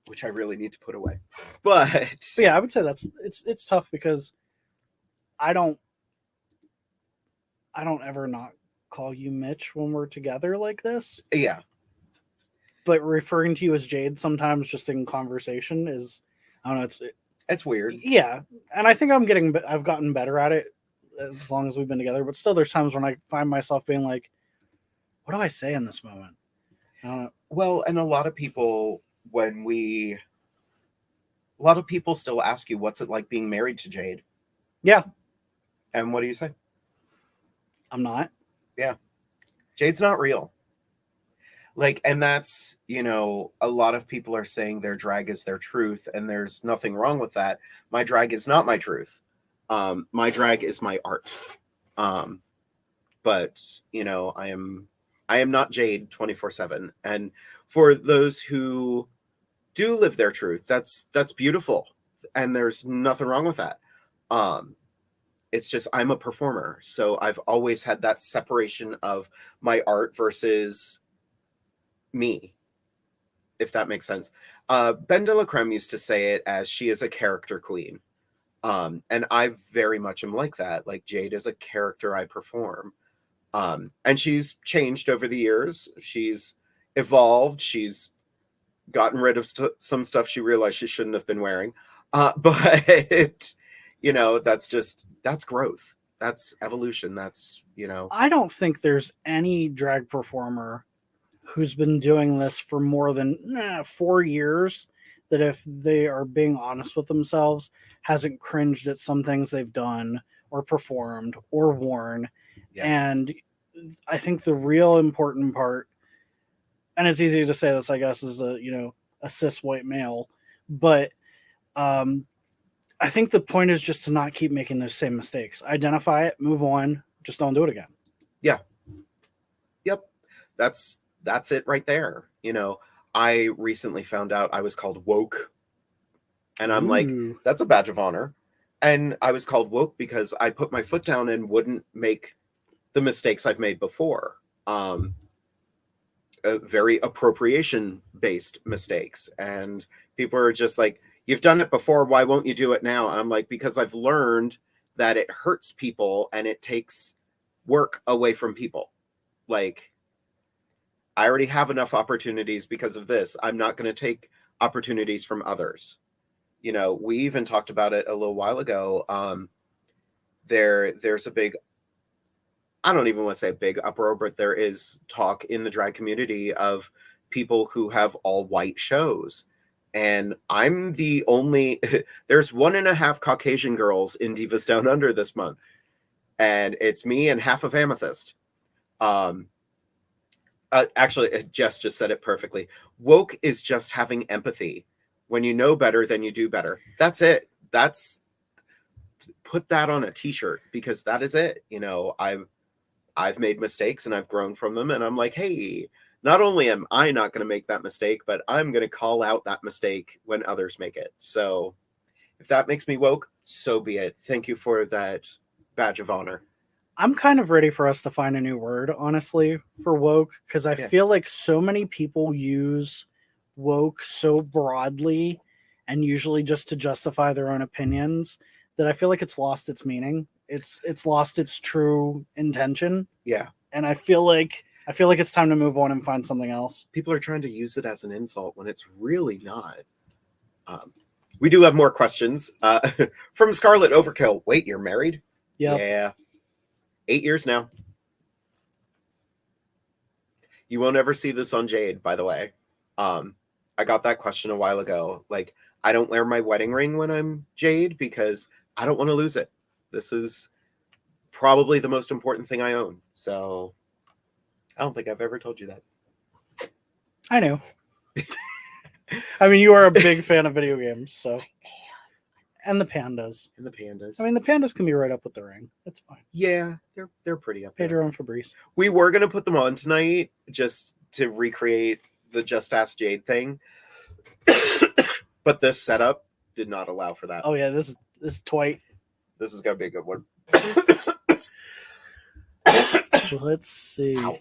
Which I really need to put away. But yeah, I would say it's tough because I don't ever not call you Mitch when we're together like this. Yeah. But referring to you as Jade sometimes just in conversation is, I don't know, it's weird. Yeah. And I think I've gotten better at it as long as we've been together, but still there's times when I find myself being like, what do I say in this moment? I don't know. Well, and a lot of people still ask you, what's it like being married to Jade? Yeah. And what do you say? I'm not. Yeah. Jade's not real. Like, and that's, a lot of people are saying their drag is their truth, and there's nothing wrong with that. My drag is not my truth. My drag is my art. But, I am not Jade 24/7. And for those who do live their truth, that's beautiful. And there's nothing wrong with that. It's just, I'm a performer. So I've always had that separation of my art versus me, if that makes sense. Ben de la Creme used to say it as she is a character queen. And I very much am like that. Like, Jade is a character I perform. And she's changed over the years. She's evolved. She's gotten rid of some stuff she realized she shouldn't have been wearing. But, that's growth. That's evolution. That's, I don't think there's any drag performer who's been doing this for more than 4 years that, if they are being honest with themselves, hasn't cringed at some things they've done or performed or worn. Yeah. And I think the real important part, and it's easy to say this, I guess, as a cis white male, but I think the point is just to not keep making those same mistakes. Identify it, move on, just don't do it again. Yeah. Yep. That's it right there. I recently found out I was called woke. And I'm like, that's a badge of honor. And I was called woke because I put my foot down and wouldn't make the mistakes I've made before. Very appropriation-based mistakes and People are just like, you've done it before, why won't you do it now? I'm like, because I've learned that it hurts people and it takes work away from people. Like, I already have enough opportunities because of this. I'm not going to take opportunities from others. You know, we even talked about it a little while ago. There's a big, I don't even want to say a big uproar, but there is talk in the drag community of people who have all white shows. And I'm the only, there's 1.5 Caucasian girls in Divas Down Under this month. And it's me and half of Amethyst. Actually, Jess just said it perfectly. Woke is just having empathy. When you know better, then you do better. That's it. Put that on a t-shirt, because that is it. You know, I've made mistakes and I've grown from them. And I'm like, hey, not only am I not going to make that mistake, but I'm going to call out that mistake when others make it. So if that makes me woke, so be it. Thank you for that badge of honor. I'm kind of ready for us to find a new word, honestly, for woke, because I feel like so many people use woke so broadly and usually just to justify their own opinions that I feel like it's lost its meaning. It's lost its true intention. Yeah. And I feel like it's time to move on and find something else. People are trying to use it as an insult when it's really not. We do have more questions from Scarlet Overkill. Wait, you're married? Yep. Yeah. 8 years now. You won't ever see this on Jade, by the way. I got that question a while ago. Like, I don't wear my wedding ring when I'm Jade because I don't want to lose it. This is probably the most important thing I own. So I don't think I've ever told you that. I know. I mean, you are a big fan of video games, so. And the pandas. And the pandas. I mean, the pandas can be right up with the ring. That's fine. Yeah, they're pretty up there. Pedro and Fabrice. We were going to put them on tonight just to recreate the Just Ask Jade thing. But this setup did not allow for that. Oh, yeah, this is twite. This is going to be a good one. Let's see. Ow.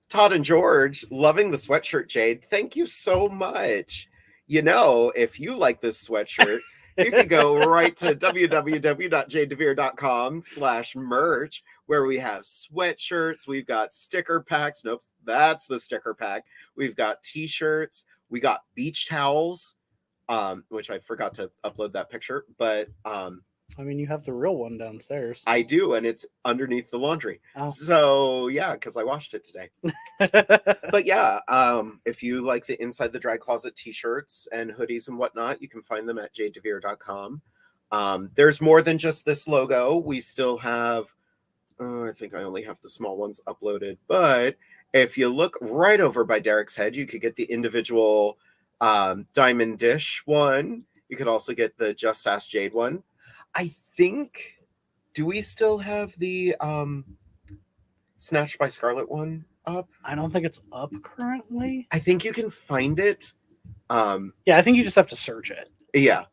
Todd and George, loving the sweatshirt, Jade. Thank you so much. You know, if you like this sweatshirt, you can go right to www.jadedevere.com/merch, where we have sweatshirts. We've got sticker packs. Nope, that's the sticker pack. We've got t-shirts. We got beach towels, which I forgot to upload that picture. But I mean, you have the real one downstairs. I do, and it's underneath the laundry. Oh. So, yeah, because I washed it today. But yeah, if you like the Inside the Drag Closet t-shirts and hoodies and whatnot, you can find them at jadedevere.com. There's more than just this logo. We still have, I think I only have the small ones uploaded. But if you look right over by Derek's head, you could get the individual Diamond Dish one. You could also get the Just Ask Jade one. I think, do we still have the Snatched by Scarlet one up? I don't think it's up currently. I think you can find it. Yeah, I think you just have to search it. Yeah.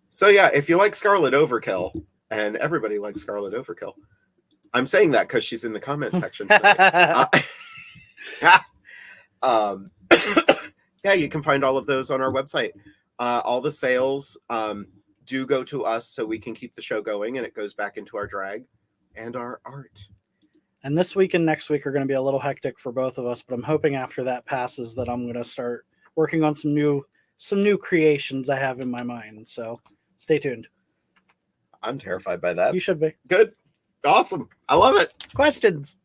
So yeah, if you like Scarlet Overkill, and everybody likes Scarlet Overkill, I'm saying that because she's in the comment section tonight. Yeah, you can find all of those on our website. All the sales do go to us so we can keep the show going, and it goes back into our drag and our art. And this week and next week are going to be a little hectic for both of us, but I'm hoping after that passes that I'm going to start working on some new creations I have in my mind. So stay tuned. I'm terrified by that. You should be. Good. Awesome. I love it. Questions.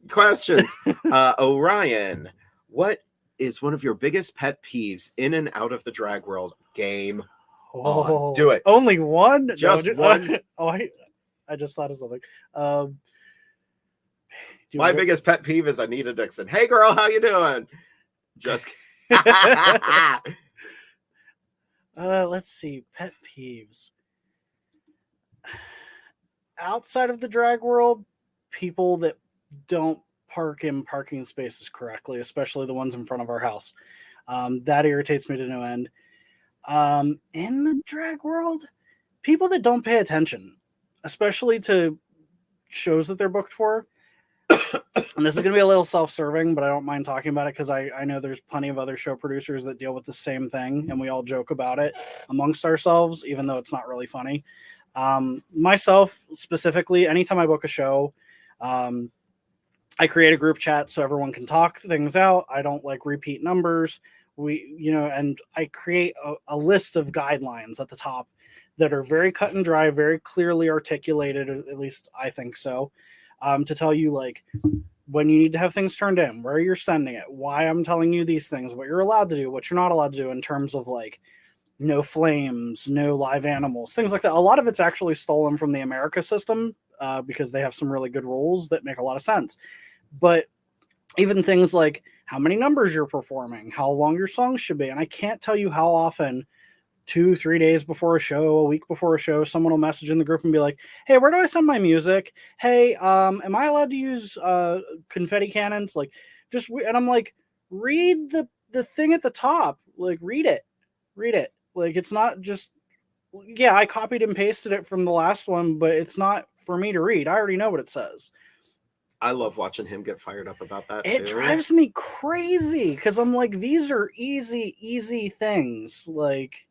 Orion, what is one of your biggest pet peeves in and out of the drag world? Game. Oh, do it. Only one? Just one. I just thought of something. My biggest pet peeve is Anita Dixon. Hey, girl, how you doing? Just let's see. Pet peeves. Outside of the drag world, people that don't park in parking spaces correctly, especially the ones in front of our house. That irritates me to no end. In the drag world, people that don't pay attention, especially to shows that they're booked for. and this is going to be a little self-serving, but I don't mind talking about it because I know there's plenty of other show producers that deal with the same thing, and we all joke about it amongst ourselves, even though it's not really funny. Myself specifically, anytime I book a show, I create a group chat so everyone can talk things out. I don't like repeat numbers. And I create a list of guidelines at the top that are very cut and dry, very clearly articulated, at least I think so, to tell you like when you need to have things turned in, where you're sending it, why I'm telling you these things, what you're allowed to do, what you're not allowed to do in terms of like no flames, no live animals, things like that. A lot of it's actually stolen from the America system because they have some really good rules that make a lot of sense. But even things like how many numbers you're performing, how long your songs should be. And I can't tell you how often 2-3 days before a show, a week before a show, someone will message in the group and be like, hey, where do I send my music? Hey, am I allowed to use confetti cannons? Like, and I'm like, read the thing at the top. Like, read it. Like, it's not just, yeah, I copied and pasted it from the last one, but it's not for me to read. I already know what it says. I love watching him get fired up about that. It drives me crazy because I'm like, these are easy things. Like,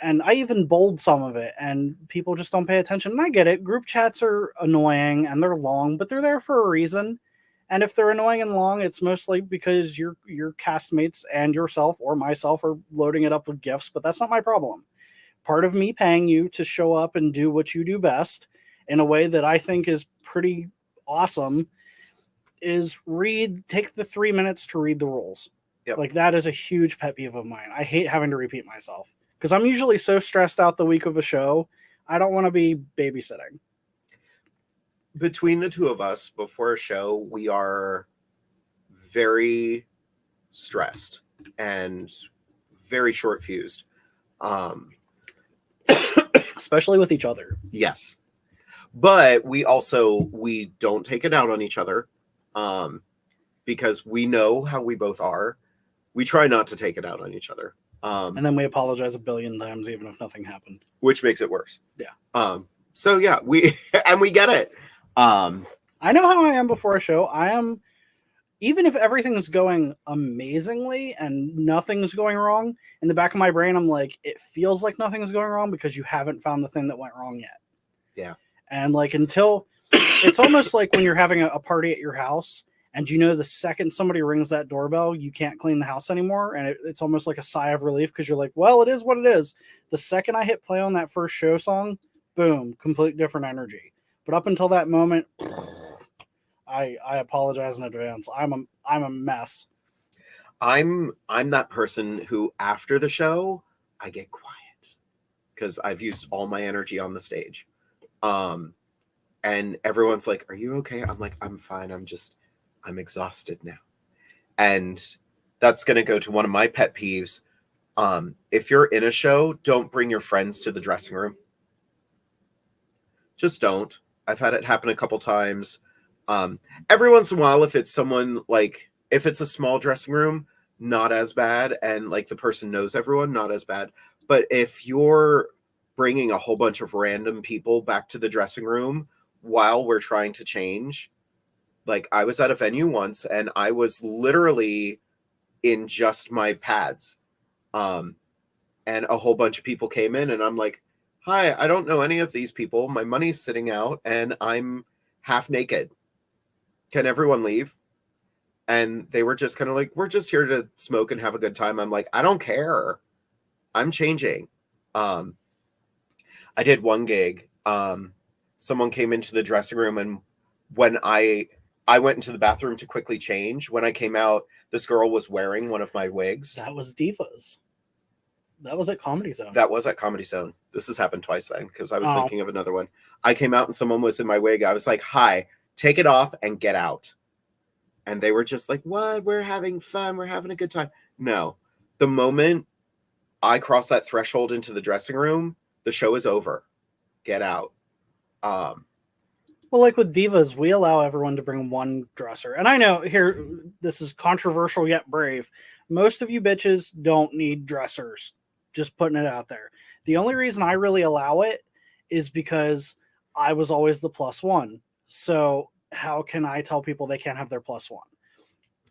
and I even bold some of it, and people just don't pay attention. And I get it. Group chats are annoying and they're long, but they're there for a reason. And if they're annoying and long, it's mostly because your castmates and yourself or myself are loading it up with gifts, but that's not my problem. Part of me paying you to show up and do what you do best in a way that I think is pretty awesome is take the 3 minutes to read the rules. Yep. Like, that is a huge pet peeve of mine. I hate having to repeat myself because I'm usually so stressed out the week of a show. I don't want to be babysitting. Between the two of us before a show, we are very stressed and very short fused. Especially with each other. Yes. But we don't take it out on each other because we know how we both are. We try not to take it out on each other. And then we apologize a billion times, even if nothing happened. Which makes it worse. Yeah. So yeah, we get it. I know how I am before a show. Even if everything's going amazingly and nothing's going wrong, in the back of my brain, I'm like, it feels like nothing's going wrong because you haven't found the thing that went wrong yet. Yeah. And like, until it's almost like when you're having a party at your house and the second somebody rings that doorbell, you can't clean the house anymore. And it's almost like a sigh of relief because you're like, well, it is what it is. The second I hit play on that first show song, boom, complete different energy. But up until that moment, I apologize in advance. I'm a mess. I'm that person who after the show, I get quiet because I've used all my energy on the stage. And everyone's like, are you okay? I'm like, I'm fine. I'm exhausted now. And that's going to go to one of my pet peeves. If you're in a show, don't bring your friends to the dressing room. Just don't. I've had it happen a couple times. Every once in a while, if it's someone like, if it's a small dressing room, not as bad. And like the person knows everyone, not as bad. But if you're bringing a whole bunch of random people back to the dressing room while we're trying to change, like I was at a venue once and I was literally in just my pads. And a whole bunch of people came in and I'm like, hi, I don't know any of these people. My money's sitting out and I'm half naked. Can everyone leave? And they were just kind of like, we're just here to smoke and have a good time. I'm like, I don't care. I'm changing. I did one gig. Someone came into the dressing room and when I went into the bathroom to quickly change, when I came out, this girl was wearing one of my wigs. That was Divas. That was at Comedy Zone. That was at Comedy Zone. This has happened twice then because I was thinking of another one. I came out and someone was in my wig. I was like, hi, take it off and get out. And they were just like, what? We're having fun. We're having a good time. No. The moment I cross that threshold into the dressing room, the show is over. Get out. Well, like with Divas, we allow everyone to bring one dresser. And I know here, this is controversial yet brave. Most of you bitches don't need dressers. Just putting it out there. The only reason I really allow it is because I was always the plus one. So how can I tell people they can't have their +1?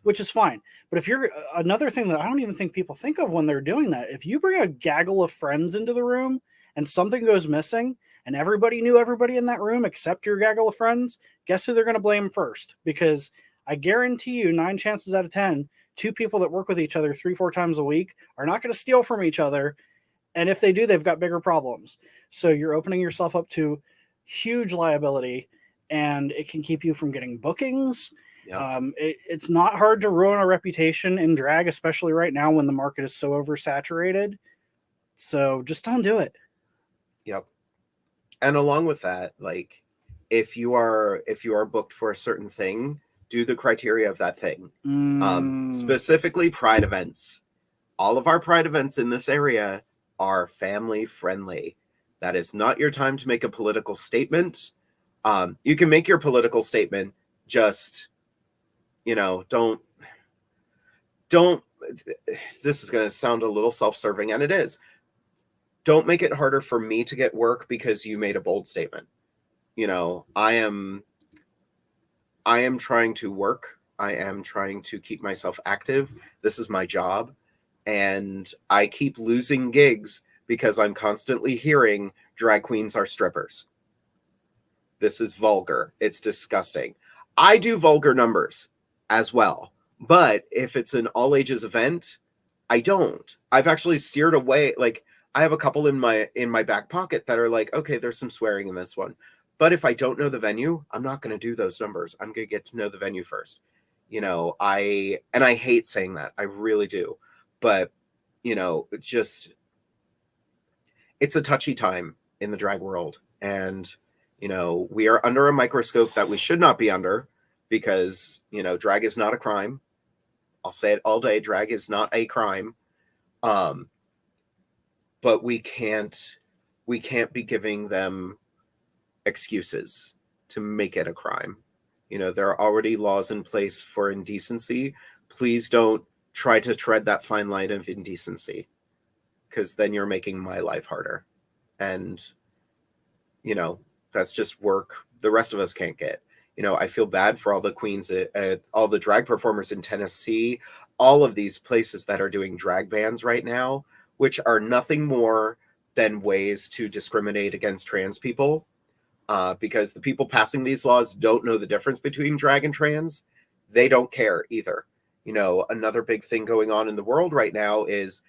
Which is fine. But if you're another thing that I don't even think people think of when they're doing that, if you bring a gaggle of friends into the room and something goes missing and everybody knew everybody in that room except your gaggle of friends, guess who they're going to blame first? Because I guarantee you 9 chances out of 10, 2 people that work with each other 3-4 times a week are not going to steal from each other. And if they do, they've got bigger problems. So you're opening yourself up to huge liability, and it can keep you from getting bookings. Yep. It's not hard to ruin a reputation in drag, especially right now when the market is so oversaturated. So just don't do it. Yep. And along with that, like if you are booked for a certain thing, do the criteria of that thing. Specifically Pride events. All of our Pride events in this area are family friendly. That is not your time to make a political statement. You can make your political statement, just don't this is going to sound a little self-serving, and it is. Don't make it harder for me to get work because you made a bold statement. I am trying to work. I am trying to keep myself active. This is my job. And I keep losing gigs because I'm constantly hearing drag queens are strippers. This is vulgar. It's disgusting. I do vulgar numbers as well. But if it's an all ages event, I don't. I've actually steered away. Like, I have a couple in my back pocket that are like, okay, there's some swearing in this one. But if I don't know the venue, I'm not going to do those numbers. I'm going to get to know the venue first. I hate saying that. I really do. But, it's a touchy time in the drag world. And, we are under a microscope that we should not be under because, drag is not a crime. I'll say it all day. Drag is not a crime. But we can't be giving them excuses to make it a crime. There are already laws in place for indecency. Please don't try to tread that fine line of indecency, because then you're making my life harder. And, that's just work the rest of us can't get. I feel bad for all the queens, all the drag performers in Tennessee, all of these places that are doing drag bans right now, which are nothing more than ways to discriminate against trans people, because the people passing these laws don't know the difference between drag and trans. They don't care either. Another big thing going on in the world right now is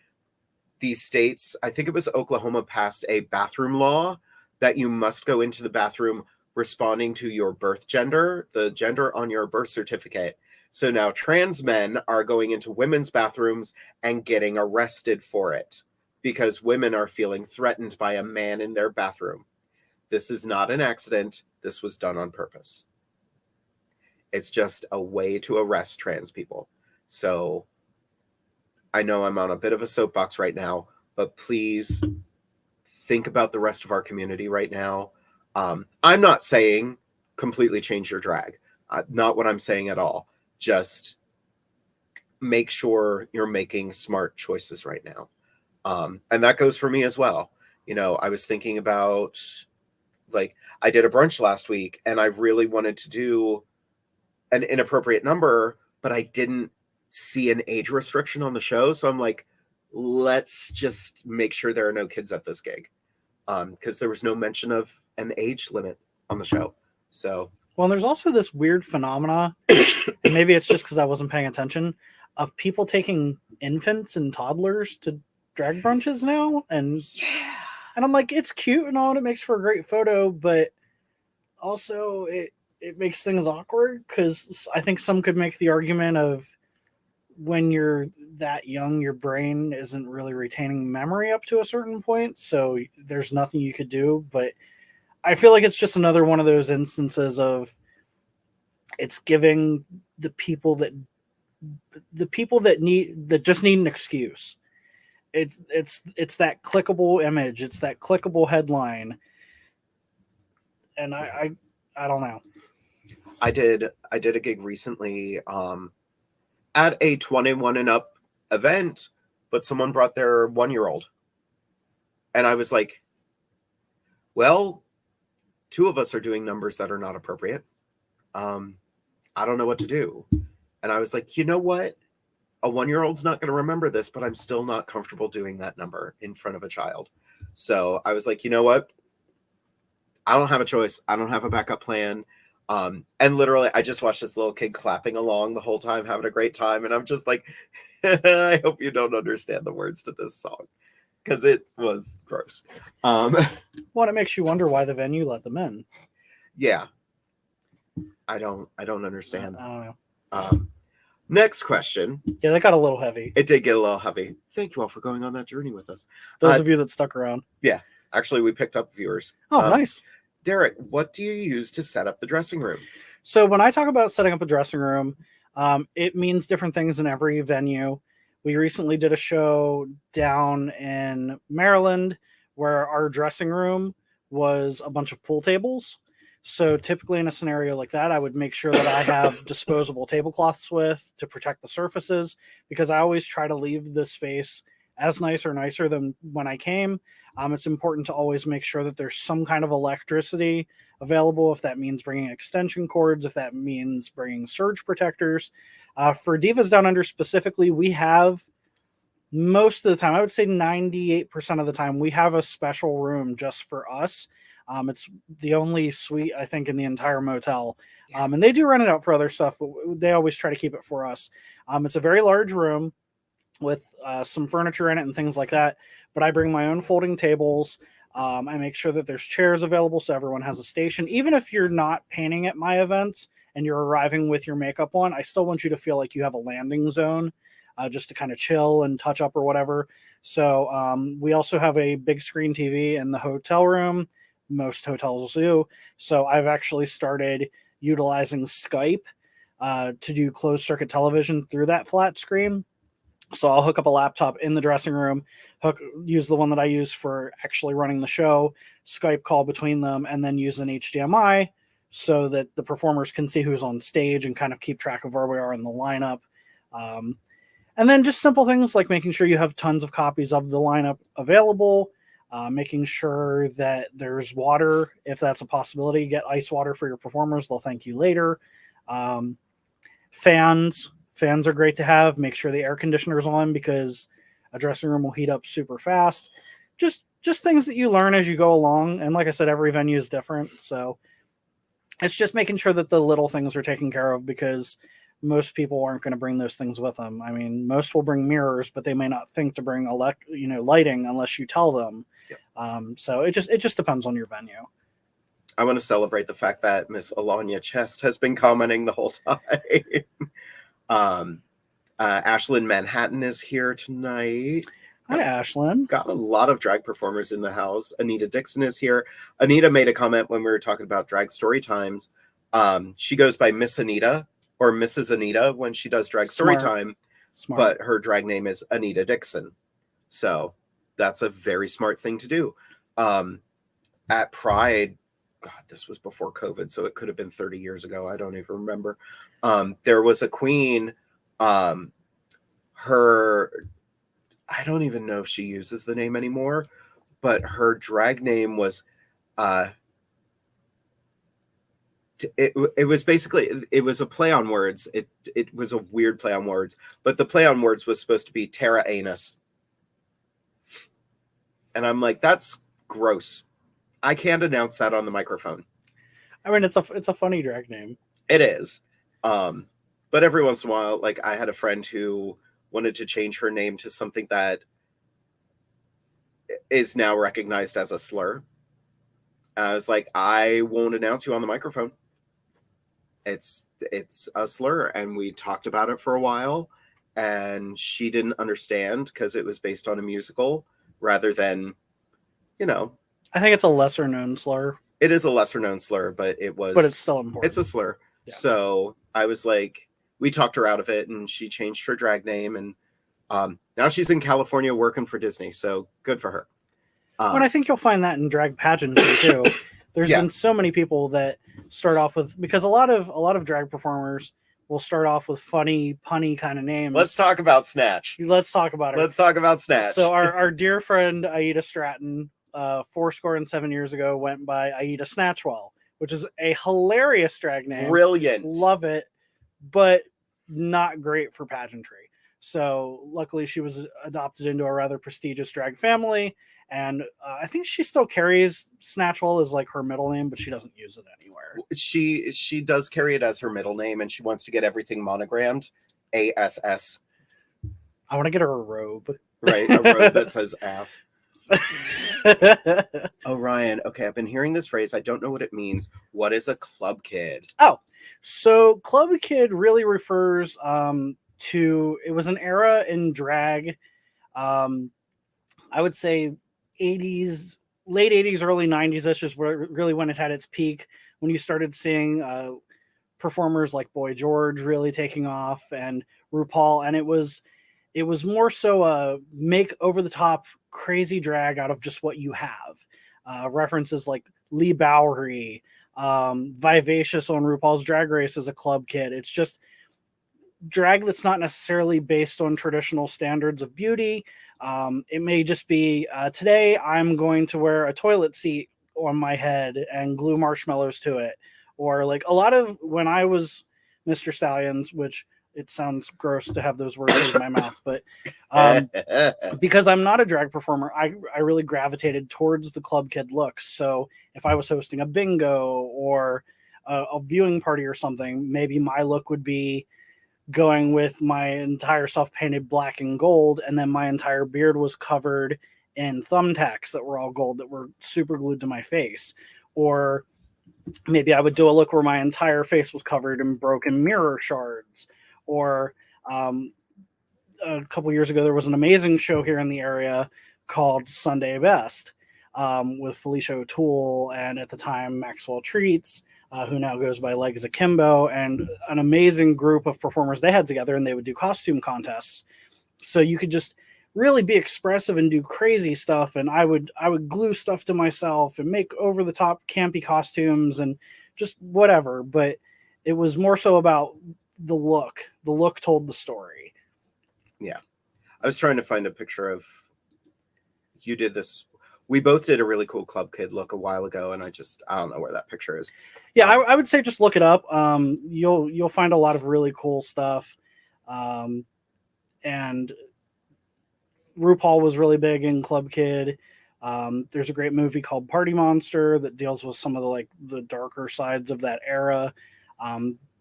these states, I think it was Oklahoma, passed a bathroom law that you must go into the bathroom responding to your birth gender, the gender on your birth certificate. So now trans men are going into women's bathrooms and getting arrested for it because women are feeling threatened by a man in their bathroom. This is not an accident. This was done on purpose. It's just a way to arrest trans people. So I know I'm on a bit of a soapbox right now, but please think about the rest of our community right now. I'm not saying completely change your drag. Not what I'm saying at all. Just make sure you're making smart choices right now. And that goes for me as well. I was thinking about, like, I did a brunch last week and I really wanted to do an inappropriate number, but I didn't see an age restriction on the show. So I'm like, let's just make sure there are no kids at this gig. Because there was no mention of an age limit on the show. So, well, there's also this weird phenomena, and maybe it's just because I wasn't paying attention, of people taking infants and toddlers to drag brunches now. And I'm like, it's cute and all, and it makes for a great photo, but also it makes things awkward, because I think some could make the argument of, when you're that young, your brain isn't really retaining memory up to a certain point, so there's nothing you could do. But I feel like it's just another one of those instances of, it's giving the people that just need an excuse. It's that clickable image, it's that clickable headline, and I don't know. I did a gig recently at a 21 and up event, but someone brought their 1-year-old. And I was like, well, 2 of us are doing numbers that are not appropriate. I don't know what to do. And I was like, you know what? A 1-year-old's not going to remember this, but I'm still not comfortable doing that number in front of a child. So I was like, you know what? I don't have a choice. I don't have a backup plan. And literally, I just watched this little kid clapping along the whole time, having a great time. And I'm just like, I hope you don't understand the words to this song, because it was gross. Well, it makes you wonder why the venue let them in. Yeah. I don't understand. I don't know. Next question. Yeah, that got a little heavy. It did get a little heavy. Thank you all for going on that journey with us. Those of you that stuck around. Yeah. Actually, we picked up viewers. Oh, nice. Derek, what do you use to set up the dressing room? So when I talk about setting up a dressing room, it means different things in every venue. We recently did a show down in Maryland where our dressing room was a bunch of pool tables. So typically in a scenario like that, I would make sure that I have disposable tablecloths to protect the surfaces, because I always try to leave the space as nice or nicer than when I came. It's important to always make sure that there's some kind of electricity available, if that means bringing extension cords, if that means bringing surge protectors. For Divas Down Under specifically, we have, most of the time, I would say 98% of the time, we have a special room just for us. It's the only suite, I think, in the entire motel. And they do rent it out for other stuff, but they always try to keep it for us. It's a very large room with some furniture in it and things like that. But I bring my own folding tables. I make sure that there's chairs available so everyone has a station. Even if you're not painting at my events and you're arriving with your makeup on, I still want you to feel like you have a landing zone just to kind of chill and touch up or whatever. So we also have a big screen TV in the hotel room. Most hotels do. So I've actually started utilizing Skype to do closed circuit television through that flat screen. So I'll hook up a laptop in the dressing room, use the one that I use for actually running the show, Skype call between them, and then use an HDMI so that the performers can see who's on stage and kind of keep track of where we are in the lineup. And then just simple things like making sure you have tons of copies of the lineup available, making sure that there's water, if that's a possibility. Get ice water for your performers. They'll thank you later. Fans are great to have. Make sure the air conditioner's on, because a dressing room will heat up super fast. Just things that you learn as you go along. And like I said, every venue is different. So it's just making sure that the little things are taken care of, because most people aren't going to bring those things with them. I mean, most will bring mirrors, but they may not think to bring lighting unless you tell them. Yep. So it just depends on your venue. I want to celebrate the fact that Miss Alanya Chest has been commenting the whole time. Ashlyn Manhattan is here tonight. Hi, Ashlyn. Got a lot of drag performers in the house. Anita Dixon is here. Anita made a comment when we were talking about drag story times. She goes by Miss Anita or Mrs. Anita when she does drag story time. Smart. But her drag name is Anita Dixon. So that's a very smart thing to do. At Pride, God, this was before COVID, so it could have been 30 years ago. I don't even remember. There was a queen. I don't even know if she uses the name anymore, but her drag name was it was basically, it was a play on words. It was a weird play on words, but the play on words was supposed to be Terra Anus. And I'm like, that's gross. I can't announce that on the microphone. I mean, it's a funny drag name. It is. But every once in a while, like, I had a friend who wanted to change her name to something that is now recognized as a slur. I was like, I won't announce you on the microphone. It's a slur. And we talked about it for a while, and she didn't understand because it was based on a musical rather than, I think it's a lesser known slur. It is a lesser known slur, but it's still important. It's a slur. Yeah. So I was like, we talked her out of it, and she changed her drag name, and now she's in California working for Disney. So good for her. And I think you'll find that in drag pageantry too. There's been so many people that start off with, because a lot of drag performers will start off with funny, punny kind of names. Let's talk about Snatch. Let's talk about her. Let's talk about Snatch. So our dear friend Aida Stratton, 7 years ago, went by Aida Snatchwell, which is a hilarious drag name. Brilliant. Love it, but not great for pageantry. So luckily she was adopted into a rather prestigious drag family. And I think she still carries Snatchwell as like her middle name, but she doesn't use it anywhere. She does carry it as her middle name, and she wants to get everything monogrammed. ASS. I want to get her a robe. Right, a robe that says ass. Oh, Ryan. Okay, I've been hearing this phrase. I don't know what it means. What is a club kid? Oh, so club kid really refers to, it was an era in drag. I would say 80s, late 80s, early 90s. That's just really when it had its peak, when you started seeing performers like Boy George really taking off, and RuPaul. And it was more so make over the top crazy drag out of just what you have. References like Lee Bowery, Vivacious on RuPaul's Drag Race as a club kid. It's just drag that's not necessarily based on traditional standards of beauty. It may just be, today I'm going to wear a toilet seat on my head and glue marshmallows to it. Or like a lot of, when I was Mr. Stallions, which it sounds gross to have those words in my mouth, but because I'm not a drag performer, I really gravitated towards the club kid looks. So if I was hosting a bingo or a viewing party or something, maybe my look would be going with my entire self painted black and gold, and then my entire beard was covered in thumbtacks that were all gold that were super glued to my face. Or maybe I would do a look where my entire face was covered in broken mirror shards. Or a couple years ago, there was an amazing show here in the area called Sunday Best with Felicia O'Toole and at the time Maxwell Treats, who now goes by Legs Akimbo, and an amazing group of performers they had together, and they would do costume contests. So you could just really be expressive and do crazy stuff. And I would glue stuff to myself and make over the top campy costumes and just whatever. But it was more so about the look. The look told the story. Yeah. I was trying to find a picture of, you did this. We both did a really cool club kid look a while ago, and I don't know where that picture is. Yeah, I would say just look it up. You'll find a lot of really cool stuff. And RuPaul was really big in club kid. There's a great movie called Party Monster that deals with some of the darker sides of that era.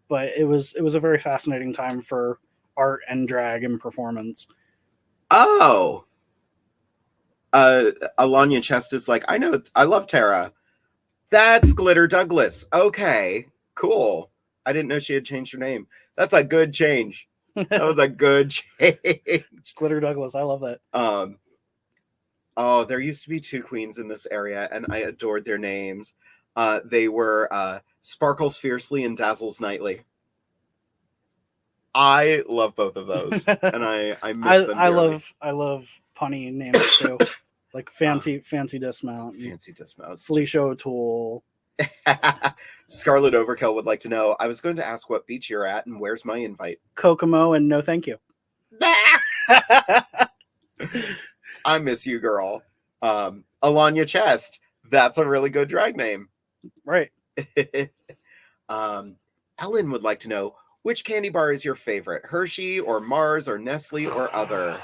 But it was a very fascinating time for art and drag and performance. Oh. Alanya Chest is like, I know, I love Tara. That's Glitter Douglas. Okay, cool. I didn't know she had changed her name. That's a good change. That was a good change. Glitter Douglas, I love that. Oh, there used to be two queens in this area, and I adored their names. They were Sparkles Fiercely and Dazzles Nightly. I love both of those, and I miss them. I love punny names too. Like fancy dismount. Fancy dismount. Felicia O'Toole. Scarlet Overkill would like to know, I was going to ask what beach you're at and where's my invite? Kokomo and no thank you. I miss you, girl. Alanya Chest. That's a really good drag name. Right. Ellen would like to know, which candy bar is your favorite? Hershey or Mars or Nestle or other?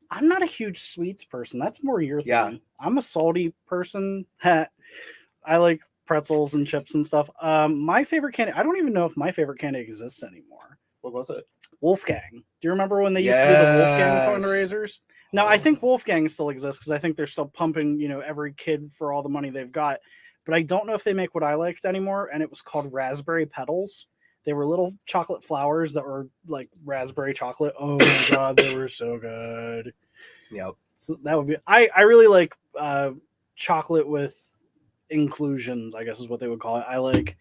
I'm not a huge sweets person. That's more your thing. Yeah. I'm a salty person. I like pretzels and chips and stuff. My favorite candy, I don't even know if my favorite candy exists anymore. What was it? Wolfgang. Do you remember when they used to do the Wolfgang fundraisers? Now, I think Wolfgang still exists because I think they're still pumping, every kid for all the money they've got. But I don't know if they make what I liked anymore, and it was called Raspberry Petals. They were little chocolate flowers that were like raspberry chocolate. Oh my god, they were so good. Yep. So that would be. I really like chocolate with inclusions, I guess is what they would call it. I like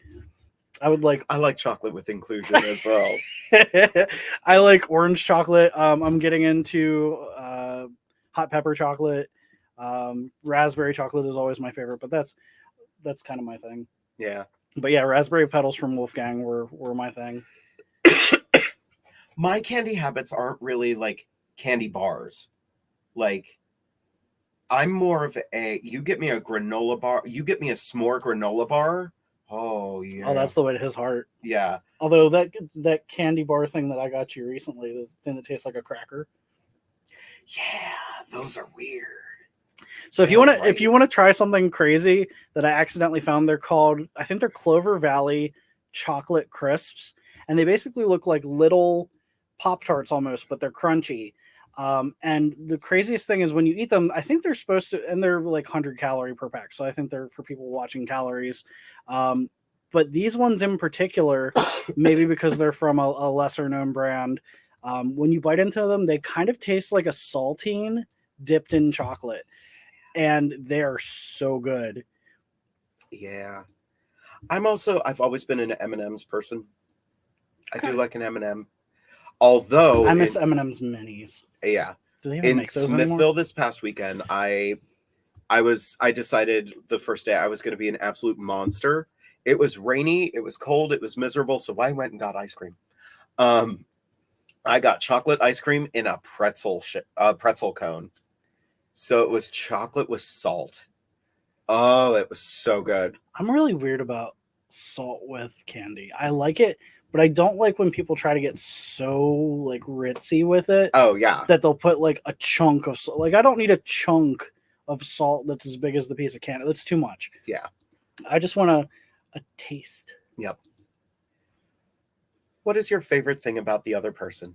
chocolate with inclusion as well. I like orange chocolate. I'm getting into hot pepper chocolate. Raspberry chocolate is always my favorite, but that's kind of my thing. Yeah. But yeah, Raspberry Petals from Wolfgang were my thing. My candy habits aren't really like candy bars. Like, I'm more of you get me a granola bar, you get me a s'more granola bar. Oh, yeah. Oh, that's the way to his heart. Yeah. Although that candy bar thing that I got you recently, the thing that tastes like a cracker. Yeah, those are weird. So if you want to try something crazy that I accidentally found, I think they're Clover Valley chocolate crisps, and they basically look like little Pop-Tarts almost, but they're crunchy. And the craziest thing is when you eat them, I think they're supposed to, and they're like 100 calorie per pack. So I think they're for people watching calories. But these ones in particular, maybe because they're from a lesser known brand, when you bite into them, they kind of taste like a saltine dipped in chocolate. And they're so good. Yeah. I've always been an M&M's person. Okay. I do like an M&M. Although I miss M&M's minis. Yeah. Do they even make those Smithville anymore? this past weekend, I decided the first day I was going to be an absolute monster. It was rainy, it was cold, it was miserable, so I went and got ice cream. I got chocolate ice cream in a pretzel cone. So it was chocolate with salt. Oh, it was so good. I'm really weird about salt with candy. I like it, but I don't like when people try to get so like ritzy with it. Oh, yeah. That they'll put like a chunk of salt. Like I don't need a chunk of salt that's as big as the piece of candy. That's too much. Yeah. I just want a taste. Yep. What is your favorite thing about the other person?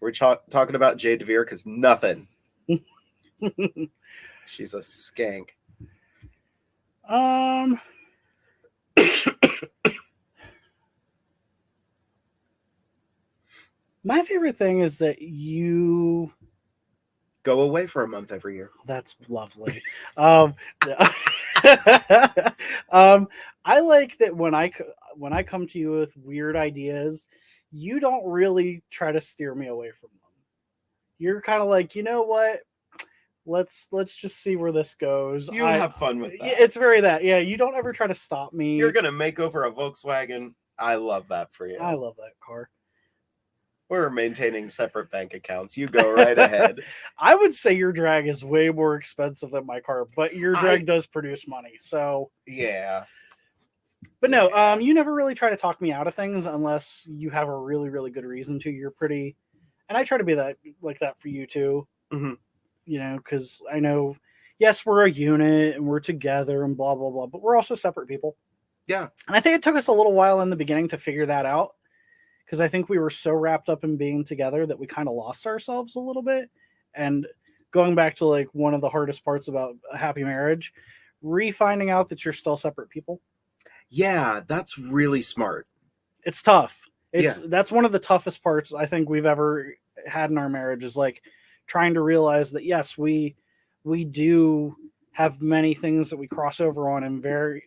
We're talking about Jade DeVere because nothing. She's a skank. My favorite thing is that you go away for a month every year. That's lovely. I like that when I come to you with weird ideas, you don't really try to steer me away from them. You're kind of like, you know what? Let's just see where this goes. You have fun with that. It's very that. Yeah, you don't ever try to stop me. You're gonna make over a Volkswagen. I love that for you. I love that car. We're maintaining separate bank accounts. You go right ahead. I would say your drag is way more expensive than my car, but your drag does produce money. So yeah. But no, you never really try to talk me out of things unless you have a really, really good reason to. You're pretty, and I try to be like that for you too. Mm-hmm. You know, because I know, yes, we're a unit and we're together and blah blah blah, but we're also separate people. Yeah, and I think it took us a little while in the beginning to figure that out. Because I think we were so wrapped up in being together that we kind of lost ourselves a little bit. And going back to like one of the hardest parts about a happy marriage, finding out that you're still separate people. Yeah, that's really smart. It's tough. That's one of the toughest parts I think we've ever had in our marriage is like trying to realize that yes, we do have many things that we cross over on and very,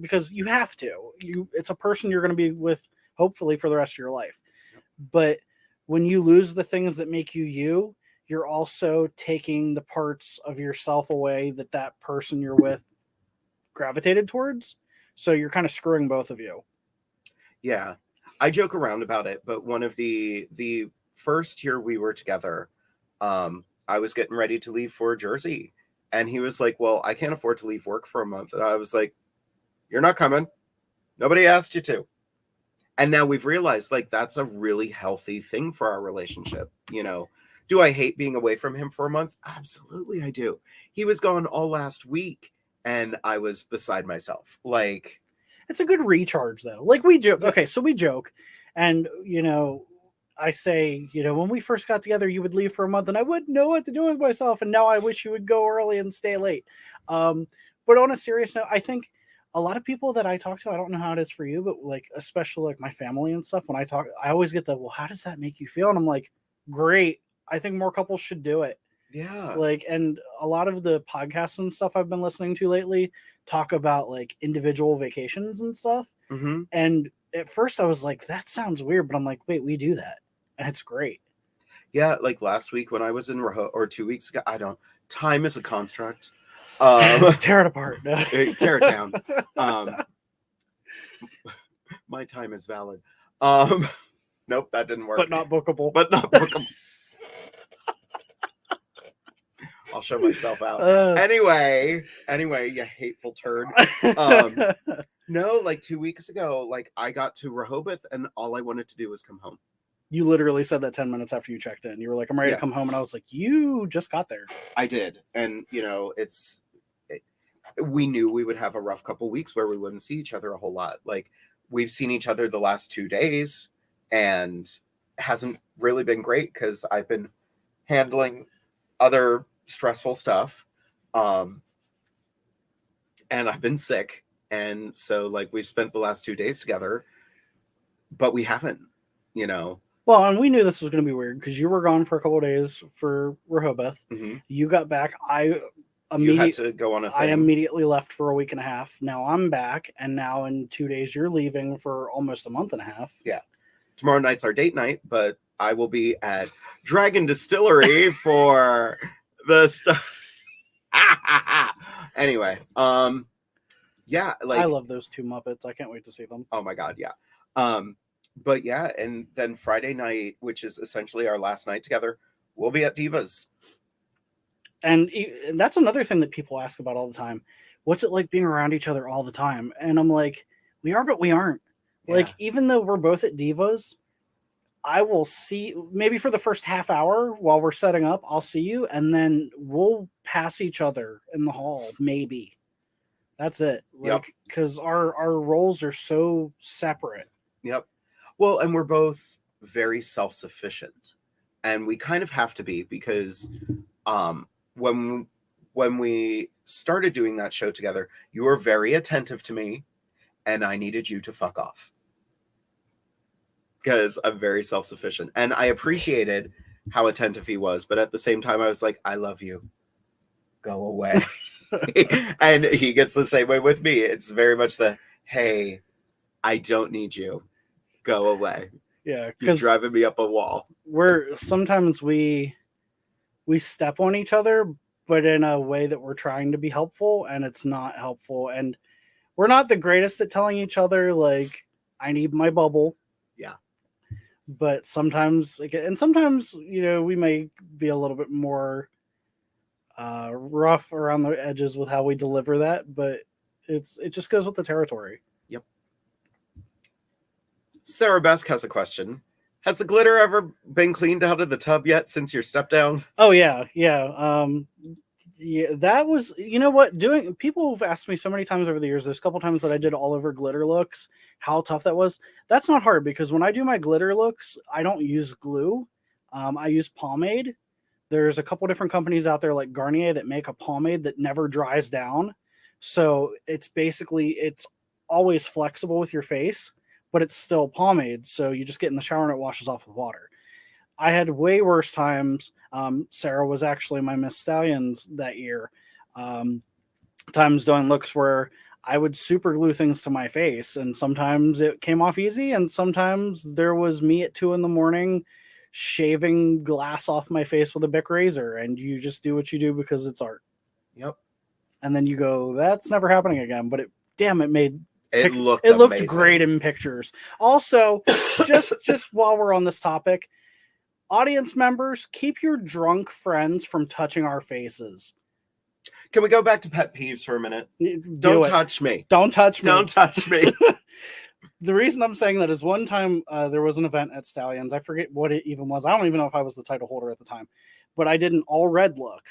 because you have to. It's a person you're going to be with hopefully for the rest of your life. But when you lose the things that make you, you're also taking the parts of yourself away that person you're with gravitated towards. So you're kind of screwing both of you. Yeah. I joke around about it, but one of the first year we were together, I was getting ready to leave for Jersey. And he was like, well, I can't afford to leave work for a month. And I was like, you're not coming. Nobody asked you to. And now we've realized like that's a really healthy thing for our relationship. Do I hate being away from him for a month? Absolutely, I do. He was gone all last week and I was beside myself. Like, it's a good recharge though. Like we joke. Okay, so we joke and, I say, when we first got together, you would leave for a month and I wouldn't know what to do with myself. And now I wish you would go early and stay late. But on a serious note, I think a lot of people that I talk to, I don't know how it is for you, but like, especially like my family and stuff, when I talk, I always get well, how does that make you feel? And I'm like, great. I think more couples should do it. Yeah. Like, and a lot of the podcasts and stuff I've been listening to lately talk about like individual vacations and stuff. Mm-hmm. And at first I was like, that sounds weird, but I'm like, wait, we do that. And it's great. Yeah. Like last week when I was in or 2 weeks ago, time is a construct. Tear it apart. Tear it down. My time is valid. Nope, that didn't work. But not bookable. I'll show myself out. Anyway, you hateful turd. No, like 2 weeks ago, like I got to Rehoboth and all I wanted to do was come home. You literally said that 10 minutes after you checked in. You were like, I'm ready to come home. And I was like, you just got there. I did. And, we knew we would have a rough couple weeks where we wouldn't see each other a whole lot. Like, we've seen each other the last 2 days and hasn't really been great because I've been handling other stressful stuff. And I've been sick. And so, like, we've spent the last 2 days together, but we haven't, Well, and we knew this was going to be weird because you were gone for a couple of days for Rehoboth. Mm-hmm. You got back. You had to go on a thing. I immediately left for a week and a half. Now I'm back, and now in 2 days you're leaving for almost a month and a half. Yeah. Tomorrow night's our date night, but I will be at Dragon Distillery for the stuff. Anyway, yeah, like I love those two Muppets. I can't wait to see them. Oh my God, yeah. But yeah, and then Friday night, which is essentially our last night together, we'll be at Divas. And that's another thing that people ask about all the time. What's it like being around each other all the time? And I'm like, we are, but we aren't. Yeah. Like, even though we're both at Divas, I will see, maybe for the first half hour while we're setting up, I'll see you, and then we'll pass each other in the hall, maybe. That's it. Like, because our roles are so separate. Yep. Well, and we're both very self-sufficient. And we kind of have to be because when we started doing that show together, you were very attentive to me, and I needed you to fuck off. Because I'm very self-sufficient. And I appreciated how attentive he was, but at the same time, I was like, I love you. Go away. And he gets the same way with me. It's very much the, hey, I don't need you. Go away. Yeah, you're driving me up a wall. Sometimes we step on each other, but in a way that we're trying to be helpful, and it's not helpful. And we're not the greatest at telling each other, like, I need my bubble. Yeah. But sometimes, we may be a little bit more rough around the edges with how we deliver that, but it just goes with the territory. Yep. Sarah Besk has a question. Has the glitter ever been cleaned out of the tub yet since your step down? Oh yeah. Yeah, that was, you know what, people have asked me so many times over the years, there's a couple times that I did all over glitter looks, how tough that was. That's not hard because when I do my glitter looks, I don't use glue. I use pomade. There's a couple different companies out there like Garnier that make a pomade that never dries down. So it's always flexible with your face, but it's still pomade. So you just get in the shower and it washes off with water. I had way worse times. Sarah was actually my Miss Stallions that year. Times doing looks where I would super glue things to my face, and sometimes it came off easy, and sometimes there was me at 2 a.m. shaving glass off my face with a Bic razor, and you just do what you do because it's art. Yep. And then you go, that's never happening again. But it looked great in pictures. Also, just while we're on this topic, audience members, keep your drunk friends from touching our faces. Can we go back to pet peeves for a minute? Don't touch me. Don't touch me. Don't touch me. The reason I'm saying that is one time there was an event at Stallions. I forget what it even was. I don't even know if I was the title holder at the time. But I did an all red look.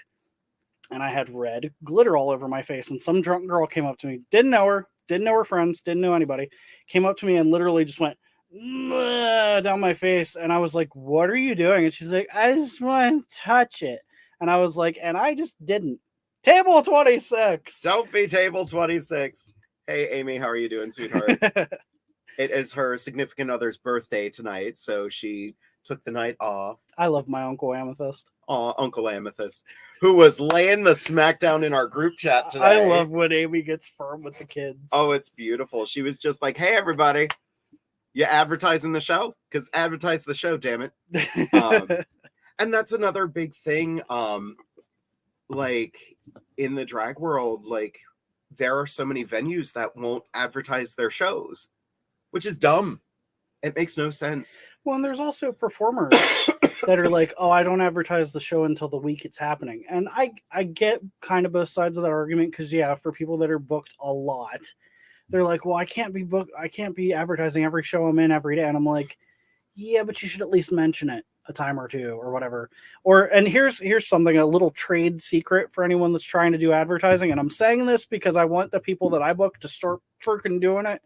And I had red glitter all over my face. And some drunk girl came up to me. Didn't know her friends. Didn't know anybody. Came up to me and literally just went down my face. And I was like, what are you doing? And she's like, I just want to touch it. And I was like, and I just didn't. Table 26. Don't be table 26. Hey, Amy, how are you doing, sweetheart? It is her significant other's birthday tonight, so she took the night off. I love my Uncle Amethyst. Oh, Uncle Amethyst, who was laying the smackdown in our group chat today. I love when Amy gets firm with the kids. Oh, it's beautiful. She was just like, hey, everybody, you advertising the show? Because advertise the show, damn it. And that's another big thing. Like in the drag world, like there are so many venues that won't advertise their shows, which is dumb. It makes no sense. Well, and there's also performers that are like, oh, I don't advertise the show until the week it's happening. And I get kind of both sides of that argument because, yeah, for people that are booked a lot, they're like, well, I can't be advertising every show I'm in every day. And I'm like, yeah, but you should at least mention it a time or two or whatever. And here's something, a little trade secret for anyone that's trying to do advertising. And I'm saying this because I want the people that I book to start freaking doing it.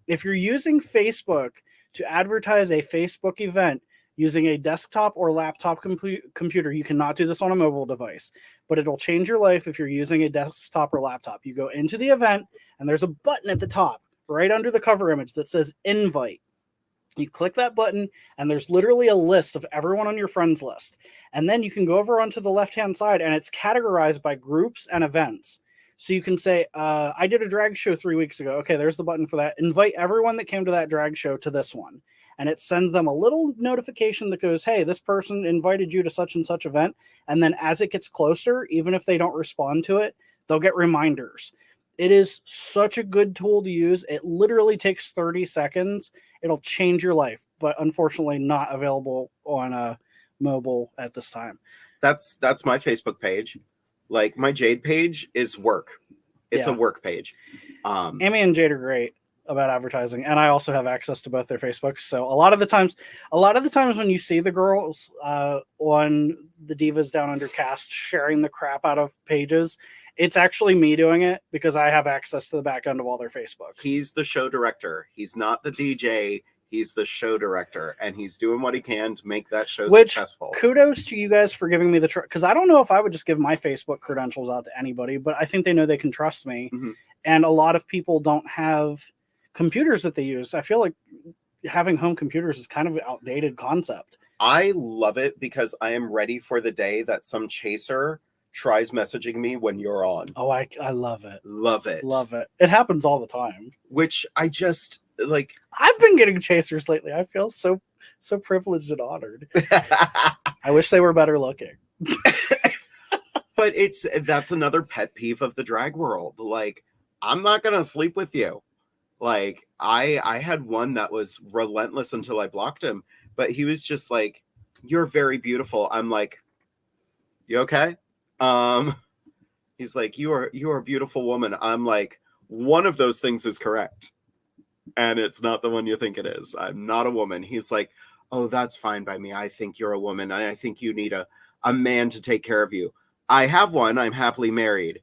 If you're using Facebook to advertise a Facebook event using a desktop or laptop computer, you cannot do this on a mobile device, but it'll change your life if you're using a desktop or laptop. You go into the event and there's a button at the top right under the cover image that says invite. You click that button and there's literally a list of everyone on your friends list. And then you can go over onto the left-hand side and it's categorized by groups and events. So you can say, I did a drag show 3 weeks ago. Okay, there's the button for that. Invite everyone that came to that drag show to this one. And it sends them a little notification that goes, hey, this person invited you to such and such event. And then as it gets closer, even if they don't respond to it, they'll get reminders. It is such a good tool to use. It literally takes 30 seconds. It'll change your life, but unfortunately not available on mobile at this time. That's my Facebook page. Like my Jade page is work. It's a work page. Amy and Jade are great about advertising, and I also have access to both their Facebooks. So a lot of the times when you see the girls on the Divas Down Under cast sharing the crap out of pages, it's actually me doing it because I have access to the back end of all their Facebooks. He's the show director. He's not the DJ. He's the show director, and he's doing what he can to make that show successful. Kudos to you guys for giving me the because I don't know if I would just give my Facebook credentials out to anybody, but I think they know they can trust me. Mm-hmm. And a lot of people don't have computers that they use. I feel like having home computers is kind of an outdated concept. I love it because I am ready for the day that some chaser tries messaging me when you're on. Oh, I love it. Love it. Love it. It happens all the time. Which I just like. I've been getting chasers lately. I feel so privileged and honored. I wish they were better looking. But that's another pet peeve of the drag world. Like, I'm not gonna sleep with you. Like, I had one that was relentless until I blocked him, but he was just like, "You're very beautiful." I'm like, "You okay?" He's like, you are a beautiful woman. I'm like, one of those things is correct. And it's not the one you think it is. I'm not a woman. He's like, oh, that's fine by me. I think you're a woman. And I think you need a man to take care of you. I have one. I'm happily married.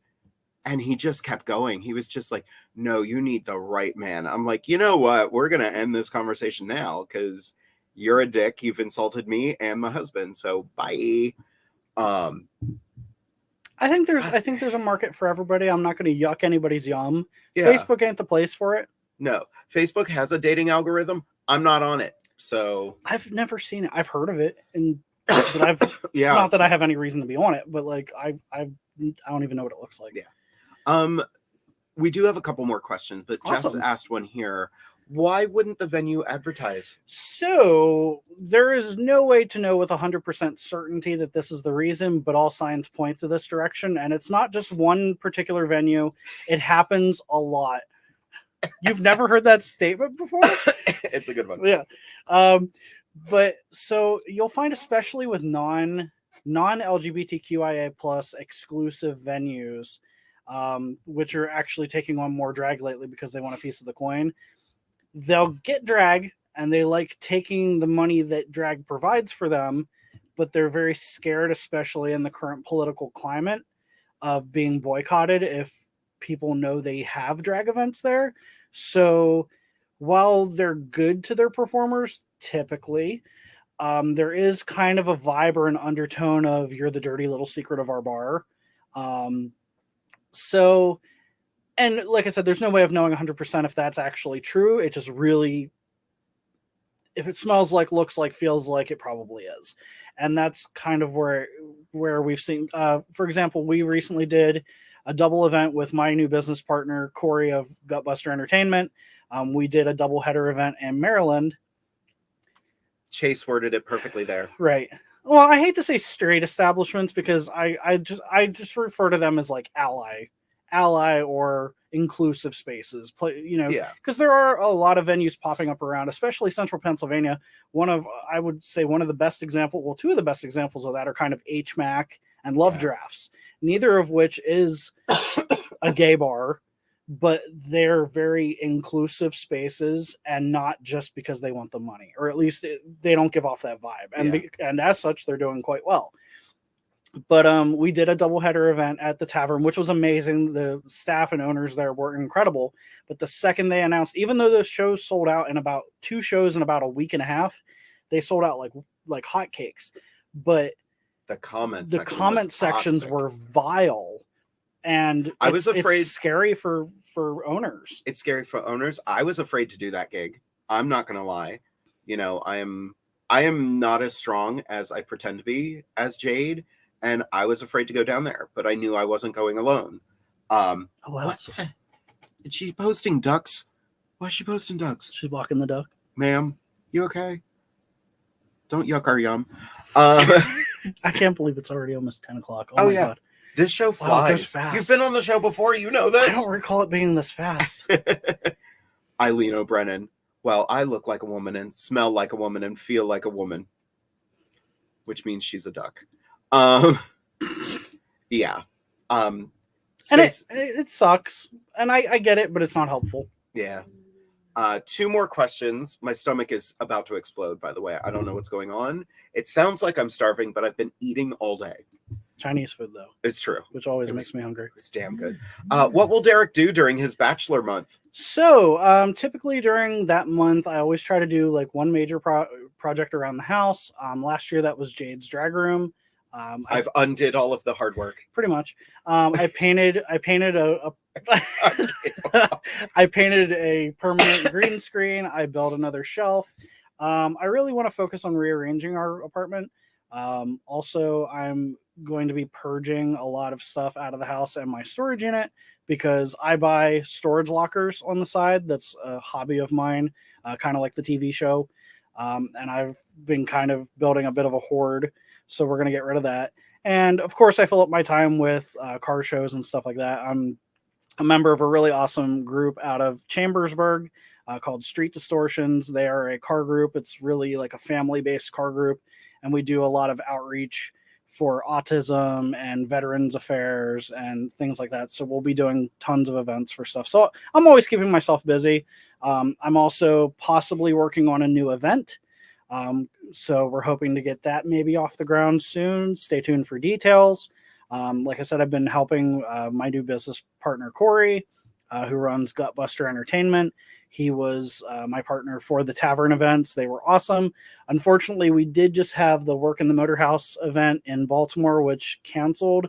And he just kept going. He was just like, no, you need the right man. I'm like, you know what? We're going to end this conversation now because you're a dick. You've insulted me and my husband. So bye. I think there's a market for everybody. I'm not going to yuck anybody's yum. Yeah. Facebook ain't the place for it. No, Facebook has a dating algorithm. I'm not on it, so I've never seen it. I've heard of it, but I've not that I have any reason to be on it, but like I don't even know what it looks like. Yeah. We do have a couple more questions, but awesome. Jess asked one here. Why wouldn't the venue advertise? So there is no way to know with 100% certainty that this is the reason, but all signs point to this direction. And it's not just one particular venue. It happens a lot. You've never heard that statement before? It's a good one. Yeah. But so you'll find, especially with non-LGBTQIA plus exclusive venues, which are actually taking on more drag lately because they want a piece of the coin. They'll get drag and they like taking the money that drag provides for them, but they're very scared, especially in the current political climate, of being boycotted if people know they have drag events there. So while they're good to their performers, typically, there is kind of a vibe or an undertone of you're the dirty little secret of our bar. And like I said, there's no way of knowing 100% if that's actually true. It just really, if it smells like, looks like, feels like, it probably is. And that's kind of where we've seen, for example, we recently did a double event with my new business partner, Corey of Gutbuster Entertainment. We did a double header event in Maryland. Chase worded it perfectly there. Right. Well, I hate to say straight establishments because I just refer to them as like ally, or inclusive spaces, Yeah. because there are a lot of venues popping up around, especially central Pennsylvania. I would say one of the best examples, two of the best examples of that are kind of HMAC and Love Drafts, neither of which is a gay bar, but they're very inclusive spaces, and not just because they want the money, or at least they don't give off that vibe. And as such, they're doing quite well. But we did a doubleheader event at the tavern, which was amazing. The staff and owners there were incredible. But the second they announced, even though those shows sold out in about 2 shows in about a week and a half, they sold out like hotcakes. But the comment sections were vile, and I was afraid. It's scary for owners. It's scary for owners. I was afraid to do that gig. I'm not gonna lie. I am not as strong as I pretend to be as Jade. And I was afraid to go down there, but I knew I wasn't going alone. Is she posting ducks? Why is she posting ducks? She's walking the duck. Ma'am, you okay? Don't yuck our yum. I can't believe it's already almost 10 o'clock. Oh my God. This show flies. Wow, it goes fast. You've been on the show before. You know this. I don't recall it being this fast. Eileen O'Brennan. Well, I look like a woman and smell like a woman and feel like a woman, which means she's a duck. Yeah. And it sucks, and I get it, but it's not helpful. Yeah. 2 more questions. My stomach is about to explode, by the way. I don't know what's going on. It sounds like I'm starving, but I've been eating all day. Chinese food, though. It's true. Which always makes me hungry. It's damn good. What will Derek do during his bachelor month? So, typically during that month, I always try to do like one major project around the house. Last year, that was Jade's drag room. I've undid all of the hard work. Pretty much. I painted I painted a permanent green screen. I built another shelf. I really want to focus on rearranging our apartment. Also, I'm going to be purging a lot of stuff out of the house and my storage unit, because I buy storage lockers on the side. That's a hobby of mine, kind of like the TV show. And I've been kind of building a bit of a hoard. So we're going to get rid of that. And of course, I fill up my time with car shows and stuff like that. I'm a member of a really awesome group out of Chambersburg called Street Distortions. They are a car group. It's really like a family-based car group. And we do a lot of outreach for autism and veterans affairs and things like that. So we'll be doing tons of events for stuff. So I'm always keeping myself busy. I'm also possibly working on a new event. So we're hoping to get that maybe off the ground soon. Stay tuned for details. Like I said, I've been helping my new business partner, Corey, who runs Gutbuster Entertainment. He was my partner for the tavern events. They were awesome. Unfortunately, we did just have the Work in the Motor House event in Baltimore, which canceled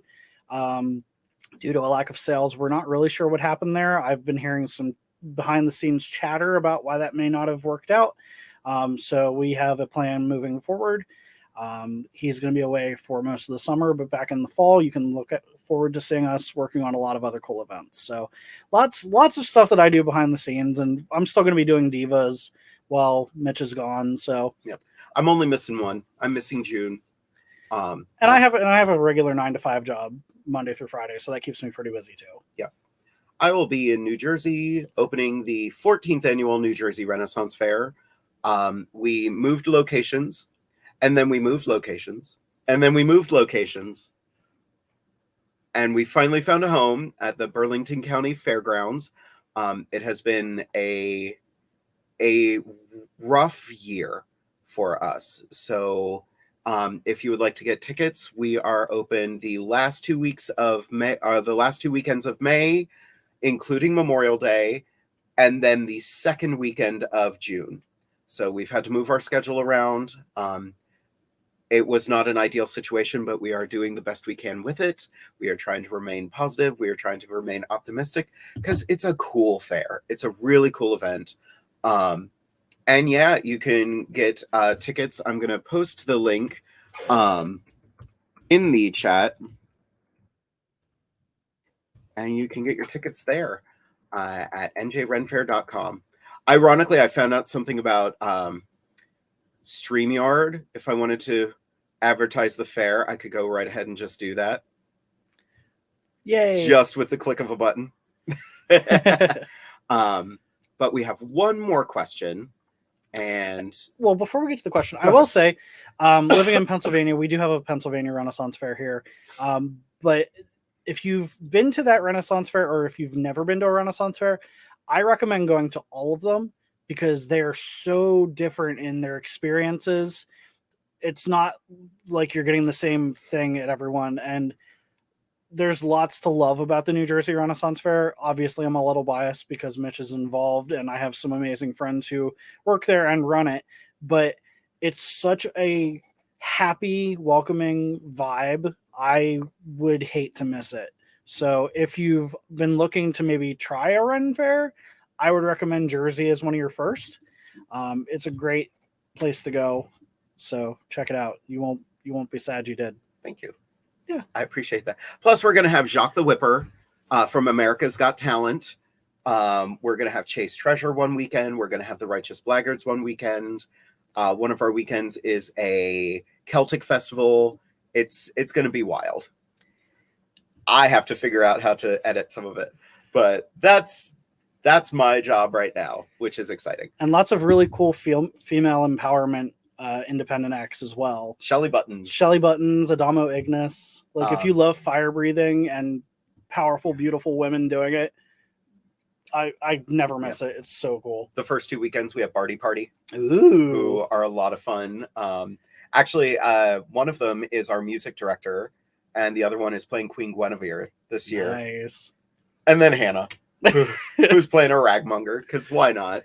due to a lack of sales. We're not really sure what happened there. I've been hearing some behind the scenes chatter about why that may not have worked out. So we have a plan moving forward. He's going to be away for most of the summer, but back in the fall, you can look forward to seeing us working on a lot of other cool events. So lots of stuff that I do behind the scenes, and I'm still going to be doing Divas while Mitch is gone. So yep, I'm only missing one. I'm missing June. And I have a regular 9-to-5 job Monday through Friday, so that keeps me pretty busy too. Yeah. I will be in New Jersey opening the 14th annual New Jersey Renaissance Fair. We moved locations, and then we moved locations, and then we moved locations, and we finally found a home at the Burlington County Fairgrounds. It has been a rough year for us. So if you would like to get tickets, we are open the last 2 weeks of May, the last 2 weekends of May, including Memorial Day, and then the second weekend of June. So we've had to move our schedule around. It was not an ideal situation, but we are doing the best we can with it. We are trying to remain positive. We are trying to remain optimistic because it's a cool fair. It's a really cool event. And yeah, you can get tickets. I'm going to post the link in the chat. And you can get your tickets there at njrenfair.com. Ironically, I found out something about StreamYard. If I wanted to advertise the fair, I could go right ahead and just do that. Yay. Just with the click of a button. But we have one more question. And well, before we get to the question, I will say, living in Pennsylvania, we do have a Pennsylvania Renaissance Fair here. But if you've been to that Renaissance Fair, or if you've never been to a Renaissance Fair, I recommend going to all of them because they are so different in their experiences. It's not like you're getting the same thing at everyone. And there's lots to love about the New Jersey Renaissance Fair. Obviously, I'm a little biased because Mitch is involved and I have some amazing friends who work there and run it. But it's such a happy, welcoming vibe. I would hate to miss it. So if you've been looking to maybe try a Ren Fair, I would recommend Jersey as one of your first. It's a great place to go. So check it out. You won't be sad you did. Thank you. Yeah, I appreciate that. Plus, we're going to have Jacques the Whipper from America's Got Talent. We're going to have Chase Treasure one weekend. We're going to have the Righteous Blackguards one weekend. One of our weekends is a Celtic festival. It's going to be wild. I have to figure out how to edit some of it, but that's my job right now, which is exciting. And lots of really cool female empowerment independent acts as well. Shelly Buttons, Adamo Ignis. Like if you love fire breathing and powerful, beautiful women doing it, I never miss it. It's so cool. The first 2 weekends we have Barty Party, who are a lot of fun. Actually, one of them is our music director, and the other one is playing Queen Guinevere this year. Nice. And then Hannah, who's playing a ragmonger, because why not?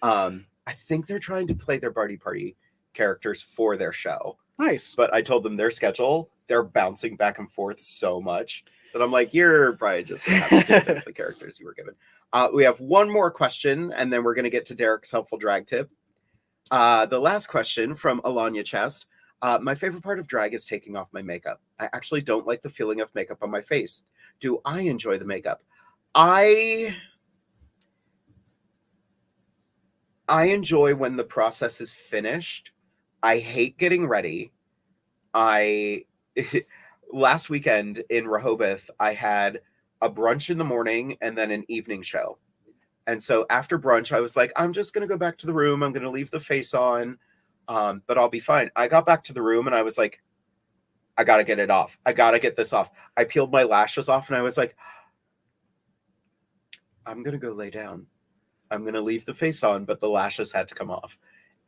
I think they're trying to play their Barty Party characters for their show. Nice. But I told them their schedule, they're bouncing back and forth so much that I'm like, you're probably just going to have to do this, the characters you were given. We have one more question, and then we're going to get to Derek's helpful drag tip. The last question from Alanya Chest. My favorite part of drag is taking off my makeup. I actually don't like the feeling of makeup on my face. Do I enjoy the makeup? I enjoy when the process is finished. I hate getting ready. Last weekend in Rehoboth, I had a brunch in the morning and then an evening show. And so after brunch, I was like, I'm just going to go back to the room. I'm going to leave the face on, but I'll be fine. I got back to the room and I was like, I got to get it off. I got to get this off. I peeled my lashes off and I was like, I'm going to go lay down. I'm going to leave the face on, but the lashes had to come off.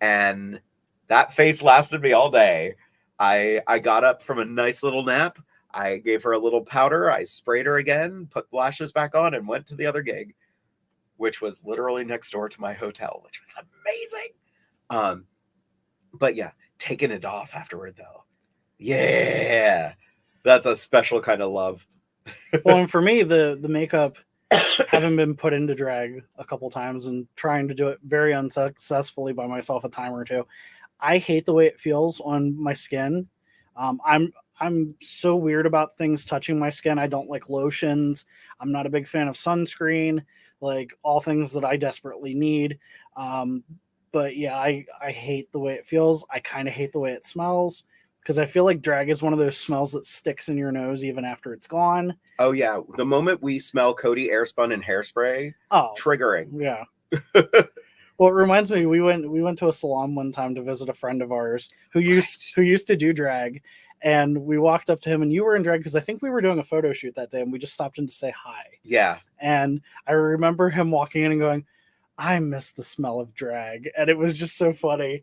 And that face lasted me all day. I got up from a nice little nap. I gave her a little powder. I sprayed her again, put the lashes back on, and went to the other gig, which was literally next door to my hotel, which was amazing. But yeah, taking it off afterward, though. Yeah, that's a special kind of love. Well, and for me, the makeup, having been put into drag a couple times and trying to do it very unsuccessfully by myself a time or two, I hate the way it feels on my skin. I'm so weird about things touching my skin. I don't like lotions. I'm not a big fan of sunscreen, like all things that I desperately need. But yeah, I hate the way it feels. I kind of hate the way it smells because I feel like drag is one of those smells that sticks in your nose even after it's gone. Oh yeah, the moment we smell Cody Airspun and hairspray, triggering. Yeah. Well, it reminds me, we went to a salon one time to visit a friend of ours who used to do drag, and we walked up to him, and you were in drag because I think we were doing a photo shoot that day, and we just stopped in to say hi. Yeah. And I remember him walking in and going, I miss the smell of drag, and it was just so funny.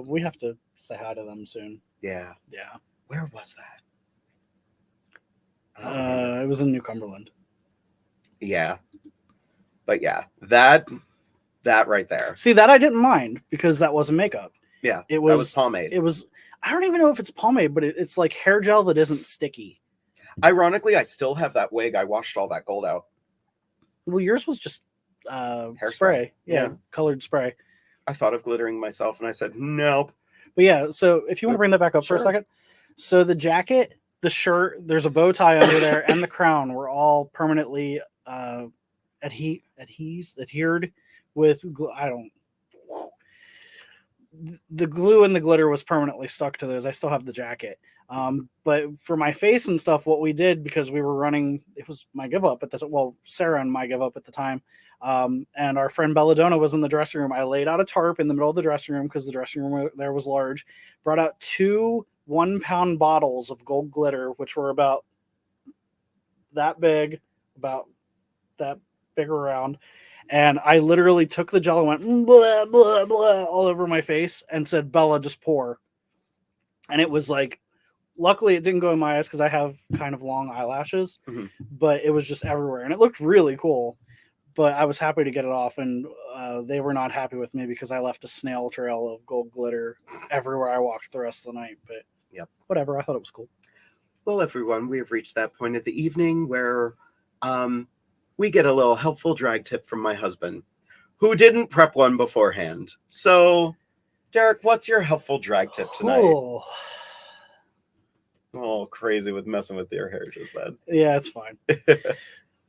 We have to say hi to them soon. Yeah. Yeah. Where was that? It was in New Cumberland. Yeah. But yeah, that right there. See, that I didn't mind because that wasn't makeup. Yeah, that was pomade. It was, I don't even know if it's pomade, but it's like hair gel that isn't sticky. Ironically, I still have that wig. I washed all that gold out. Well, yours was just spray. Yeah, colored spray. I thought of glittering myself and I said, nope. But yeah, so if you want to bring that back up for a second. So the jacket, the shirt, there's a bow tie under there, and the crown were all permanently adhered with the glue and the glitter was permanently stuck to those. I still have the jacket. But for my face and stuff, what we did, because we were running, it was my give up at the Sarah and my give up at the time. And our friend Belladonna was in the dressing room. I laid out a tarp in the middle of the dressing room because the dressing room there was large. Brought out 2 1-pound bottles of gold glitter, which were about that big, around. And I literally took the gel and went blah, blah, blah, all over my face and said, Bella, just pour. And it was like, luckily it didn't go in my eyes because I have kind of long eyelashes, but it was just everywhere. And it looked really cool. But I was happy to get it off, and they were not happy with me because I left a snail trail of gold glitter everywhere I walked the rest of the night. But whatever, I thought it was cool. Well, everyone, we have reached that point of the evening where we get a little helpful drag tip from my husband, who didn't prep one beforehand. So, Derek, what's your helpful drag tip tonight? Oh, crazy with messing with your hair just then. Yeah, it's fine.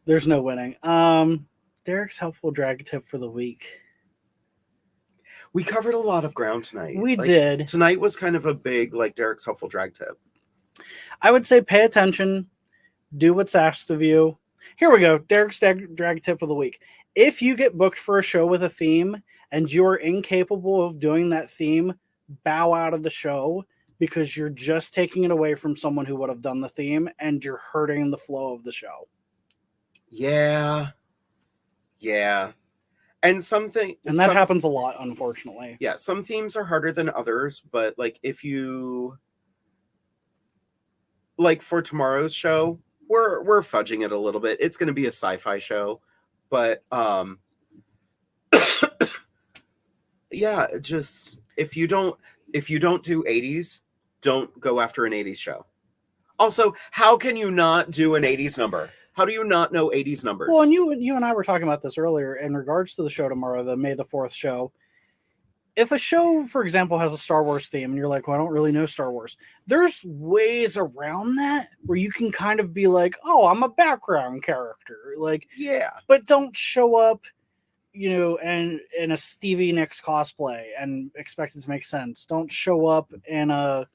There's no winning. Derek's helpful drag tip for the week. We covered a lot of ground tonight. We did. Tonight was kind of a big, Derek's helpful drag tip. I would say pay attention. Do what's asked of you. Here we go. Derek's drag tip of the week. If you get booked for a show with a theme and you are incapable of doing that theme, bow out of the show because you're just taking it away from someone who would have done the theme and you're hurting the flow of the show. Yeah. And that happens a lot, unfortunately. Yeah, some themes are harder than others, but if you for tomorrow's show, we're fudging it a little bit. It's going to be a sci-fi show, but yeah, just if you don't do 80s, don't go after an 80s show. Also, how can you not do an 80s number? How do you not know 80s numbers? Well, and you and I were talking about this earlier in regards to the show tomorrow, the May the 4th show. If a show, for example, has a Star Wars theme and you're like, well, I don't really know Star Wars, there's ways around that where you can kind of be like, oh, I'm a background character. Yeah. But don't show up, and in a Stevie Nicks cosplay and expect it to make sense. Don't show up in a,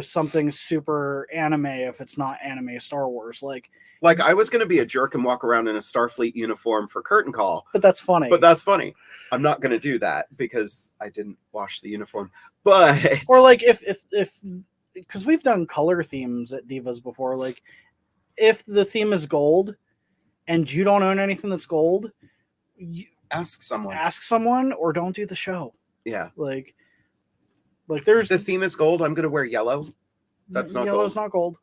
something super anime if it's not anime Star Wars. I was going to be a jerk and walk around in a Starfleet uniform for curtain call. But that's funny. I'm not going to do that because I didn't wash the uniform. But or if because we've done color themes at Divas before, if the theme is gold and you don't own anything that's gold, ask someone or don't do the show. Yeah. There's the theme is gold. I'm going to wear yellow. That's not yellow's gold. Not gold.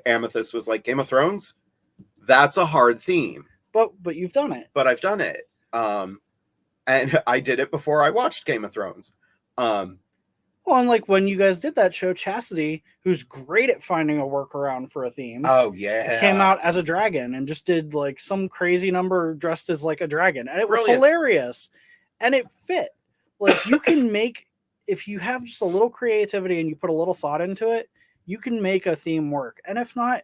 Amethyst was like Game of Thrones. That's a hard theme. But you've done it. But I've done it. And I did it before I watched Game of Thrones. Well, and when you guys did that show, Chastity, who's great at finding a workaround for a theme. Oh, yeah. Came out as a dragon and just did some crazy number dressed as a dragon. And it was hilarious. And it fit. You can make, if you have just a little creativity and you put a little thought into it, you can make a theme work. And if not,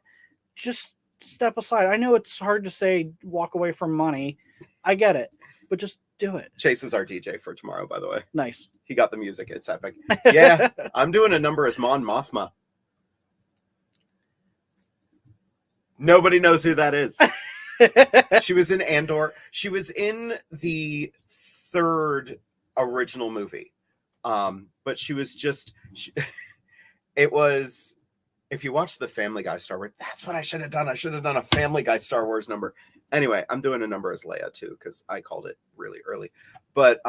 just step aside. I know it's hard to say walk away from money. I get it. But just do it. Chase is our DJ for tomorrow, by the way. Nice. He got the music. It's epic. Yeah, I'm doing a number as Mon Mothma. Nobody knows who that is. She was in Andor. She was in the 3rd original movie. But she was just... it was... If you watch the Family Guy Star Wars, that's what I should have done. I should have done a Family Guy Star Wars number. Anyway, I'm doing a number as Leia too, because I called it really early. But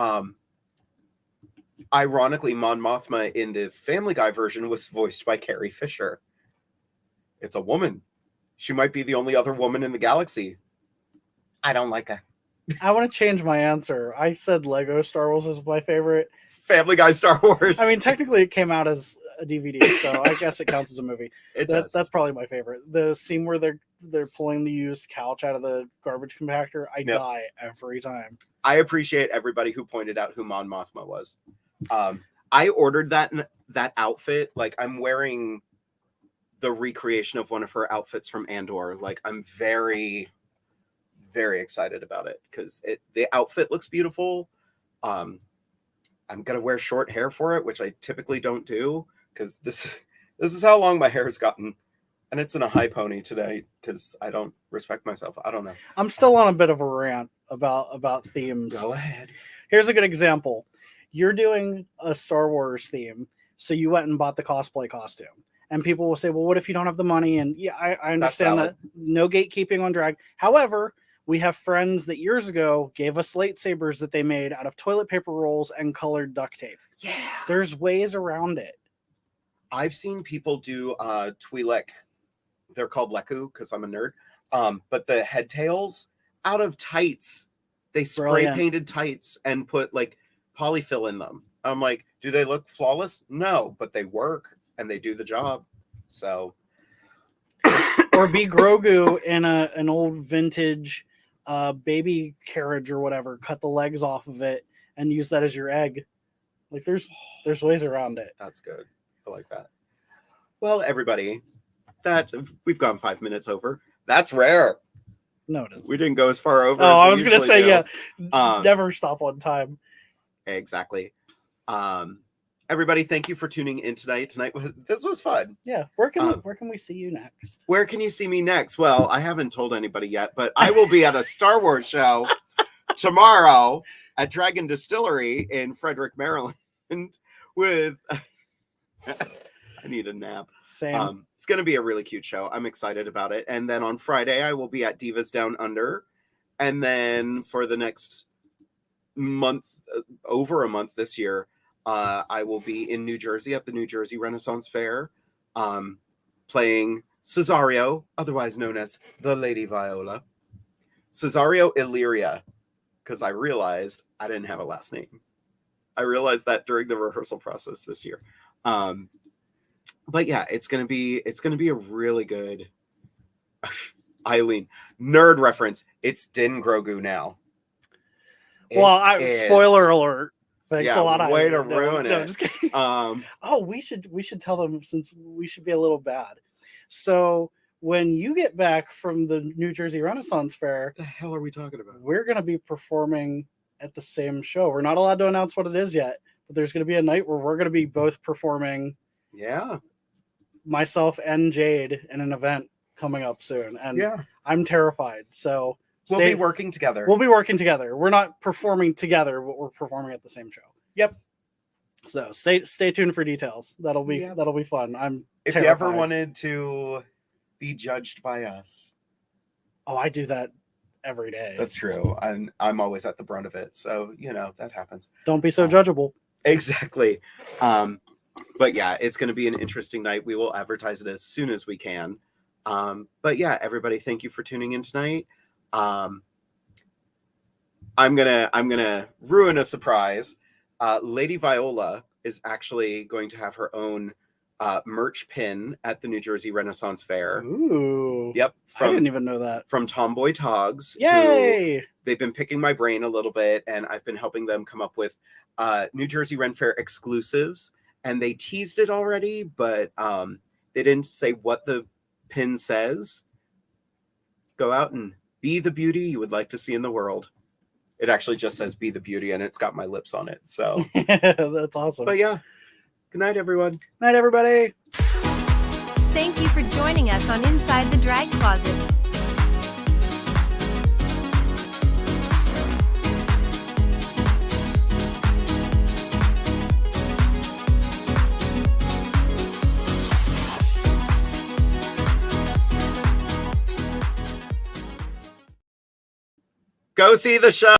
ironically, Mon Mothma in the Family Guy version was voiced by Carrie Fisher. It's a woman. She might be the only other woman in the galaxy. I don't like her. I want to change my answer. I said Lego Star Wars is my favorite. Family Guy Star Wars. I mean, technically it came out as a DVD, so I guess it counts as a movie. That's probably my favorite. The scene where they're pulling the used couch out of the garbage compactor, I die every time. I appreciate everybody who pointed out who Mon Mothma was. I ordered that outfit. I'm wearing the recreation of one of her outfits from Andor. I'm very, very excited about it because the outfit looks beautiful. I'm gonna wear short hair for it, which I typically don't do because this This is how long my hair has gotten. And it's in a high pony today because I don't respect myself. I don't know. I'm still on a bit of a rant about themes. Go ahead. Here's a good example. You're doing a Star Wars theme, so you went and bought the cosplay costume. And people will say, well, what if you don't have the money? And yeah, I understand that. No gatekeeping on drag. However, we have friends that years ago gave us lightsabers that they made out of toilet paper rolls and colored duct tape. Yeah. There's ways around it. I've seen people do Twi'lek. They're called Leku because I'm a nerd. But the head tails out of tights. They spray painted tights and put like polyfill in them. I'm like, do they look flawless? No, but they work and they do the job. So, or be Grogu in an old vintage baby carriage or whatever. Cut the legs off of it and use that as your egg. Like there's ways around it. That's good. I like that. Well, everybody, that we've gone 5 minutes over. That's rare. No, it isn't. We didn't go as far over. Oh, as I was going to say, do. Yeah. Never stop on time. Exactly. Everybody, thank you for tuning in tonight. This was fun. Yeah. Where can we see you next? Where can you see me next? Well, I haven't told anybody yet, but I will be at a Star Wars show tomorrow at Dragon Distillery in Frederick, Maryland with I need a nap. Same. It's going to be a really cute show. I'm excited about it. And then on Friday, I will be at Divas Down Under. And then for the next month, over a month this year, I will be in New Jersey at the New Jersey Renaissance Fair, playing Cesario, otherwise known as the Lady Viola. Cesario Illyria, because I realized I didn't have a last name. I realized that during the rehearsal process this year. But yeah, it's gonna be a really good Eileen nerd reference. It's Din Grogu now. Spoiler alert. Thanks a lot. Way to ruin it. Just kidding. We should tell them, since we should be a little bad. So when you get back from the New Jersey Renaissance Fair, what the hell are we talking about? We're gonna be performing at the same show. We're not allowed to announce what it is yet, but there's gonna be a night where we're gonna be both performing. Yeah. Myself and Jade in an event coming up soon. And I'm terrified. So we'll be working together. We're not performing together, but we're performing at the same show. Yep. So stay tuned for details. That'll be fun. If terrified. you ever wanted to be judged by us. Oh, I do that every day. That's true. I'm always at the brunt of it. So, that happens. Don't be so judgeable. Exactly. But yeah, it's going to be an interesting night. We will advertise it as soon as we can. But yeah, everybody, thank you for tuning in tonight. I'm gonna ruin a surprise. Lady Viola is actually going to have her own merch pin at the New Jersey Renaissance Fair. Ooh. Yep. I didn't even know that. From Tomboy Togs. Yay! They've been picking my brain a little bit, and I've been helping them come up with New Jersey Ren Fair exclusives. And they teased it already, but they didn't say what the pin says. Go out and be the beauty you would like to see in the world. It actually just says be the beauty, and it's got my lips on it. So that's awesome. But yeah, good night, everyone. Night, everybody. Thank you for joining us on Inside the Drag Closet. Go see the show.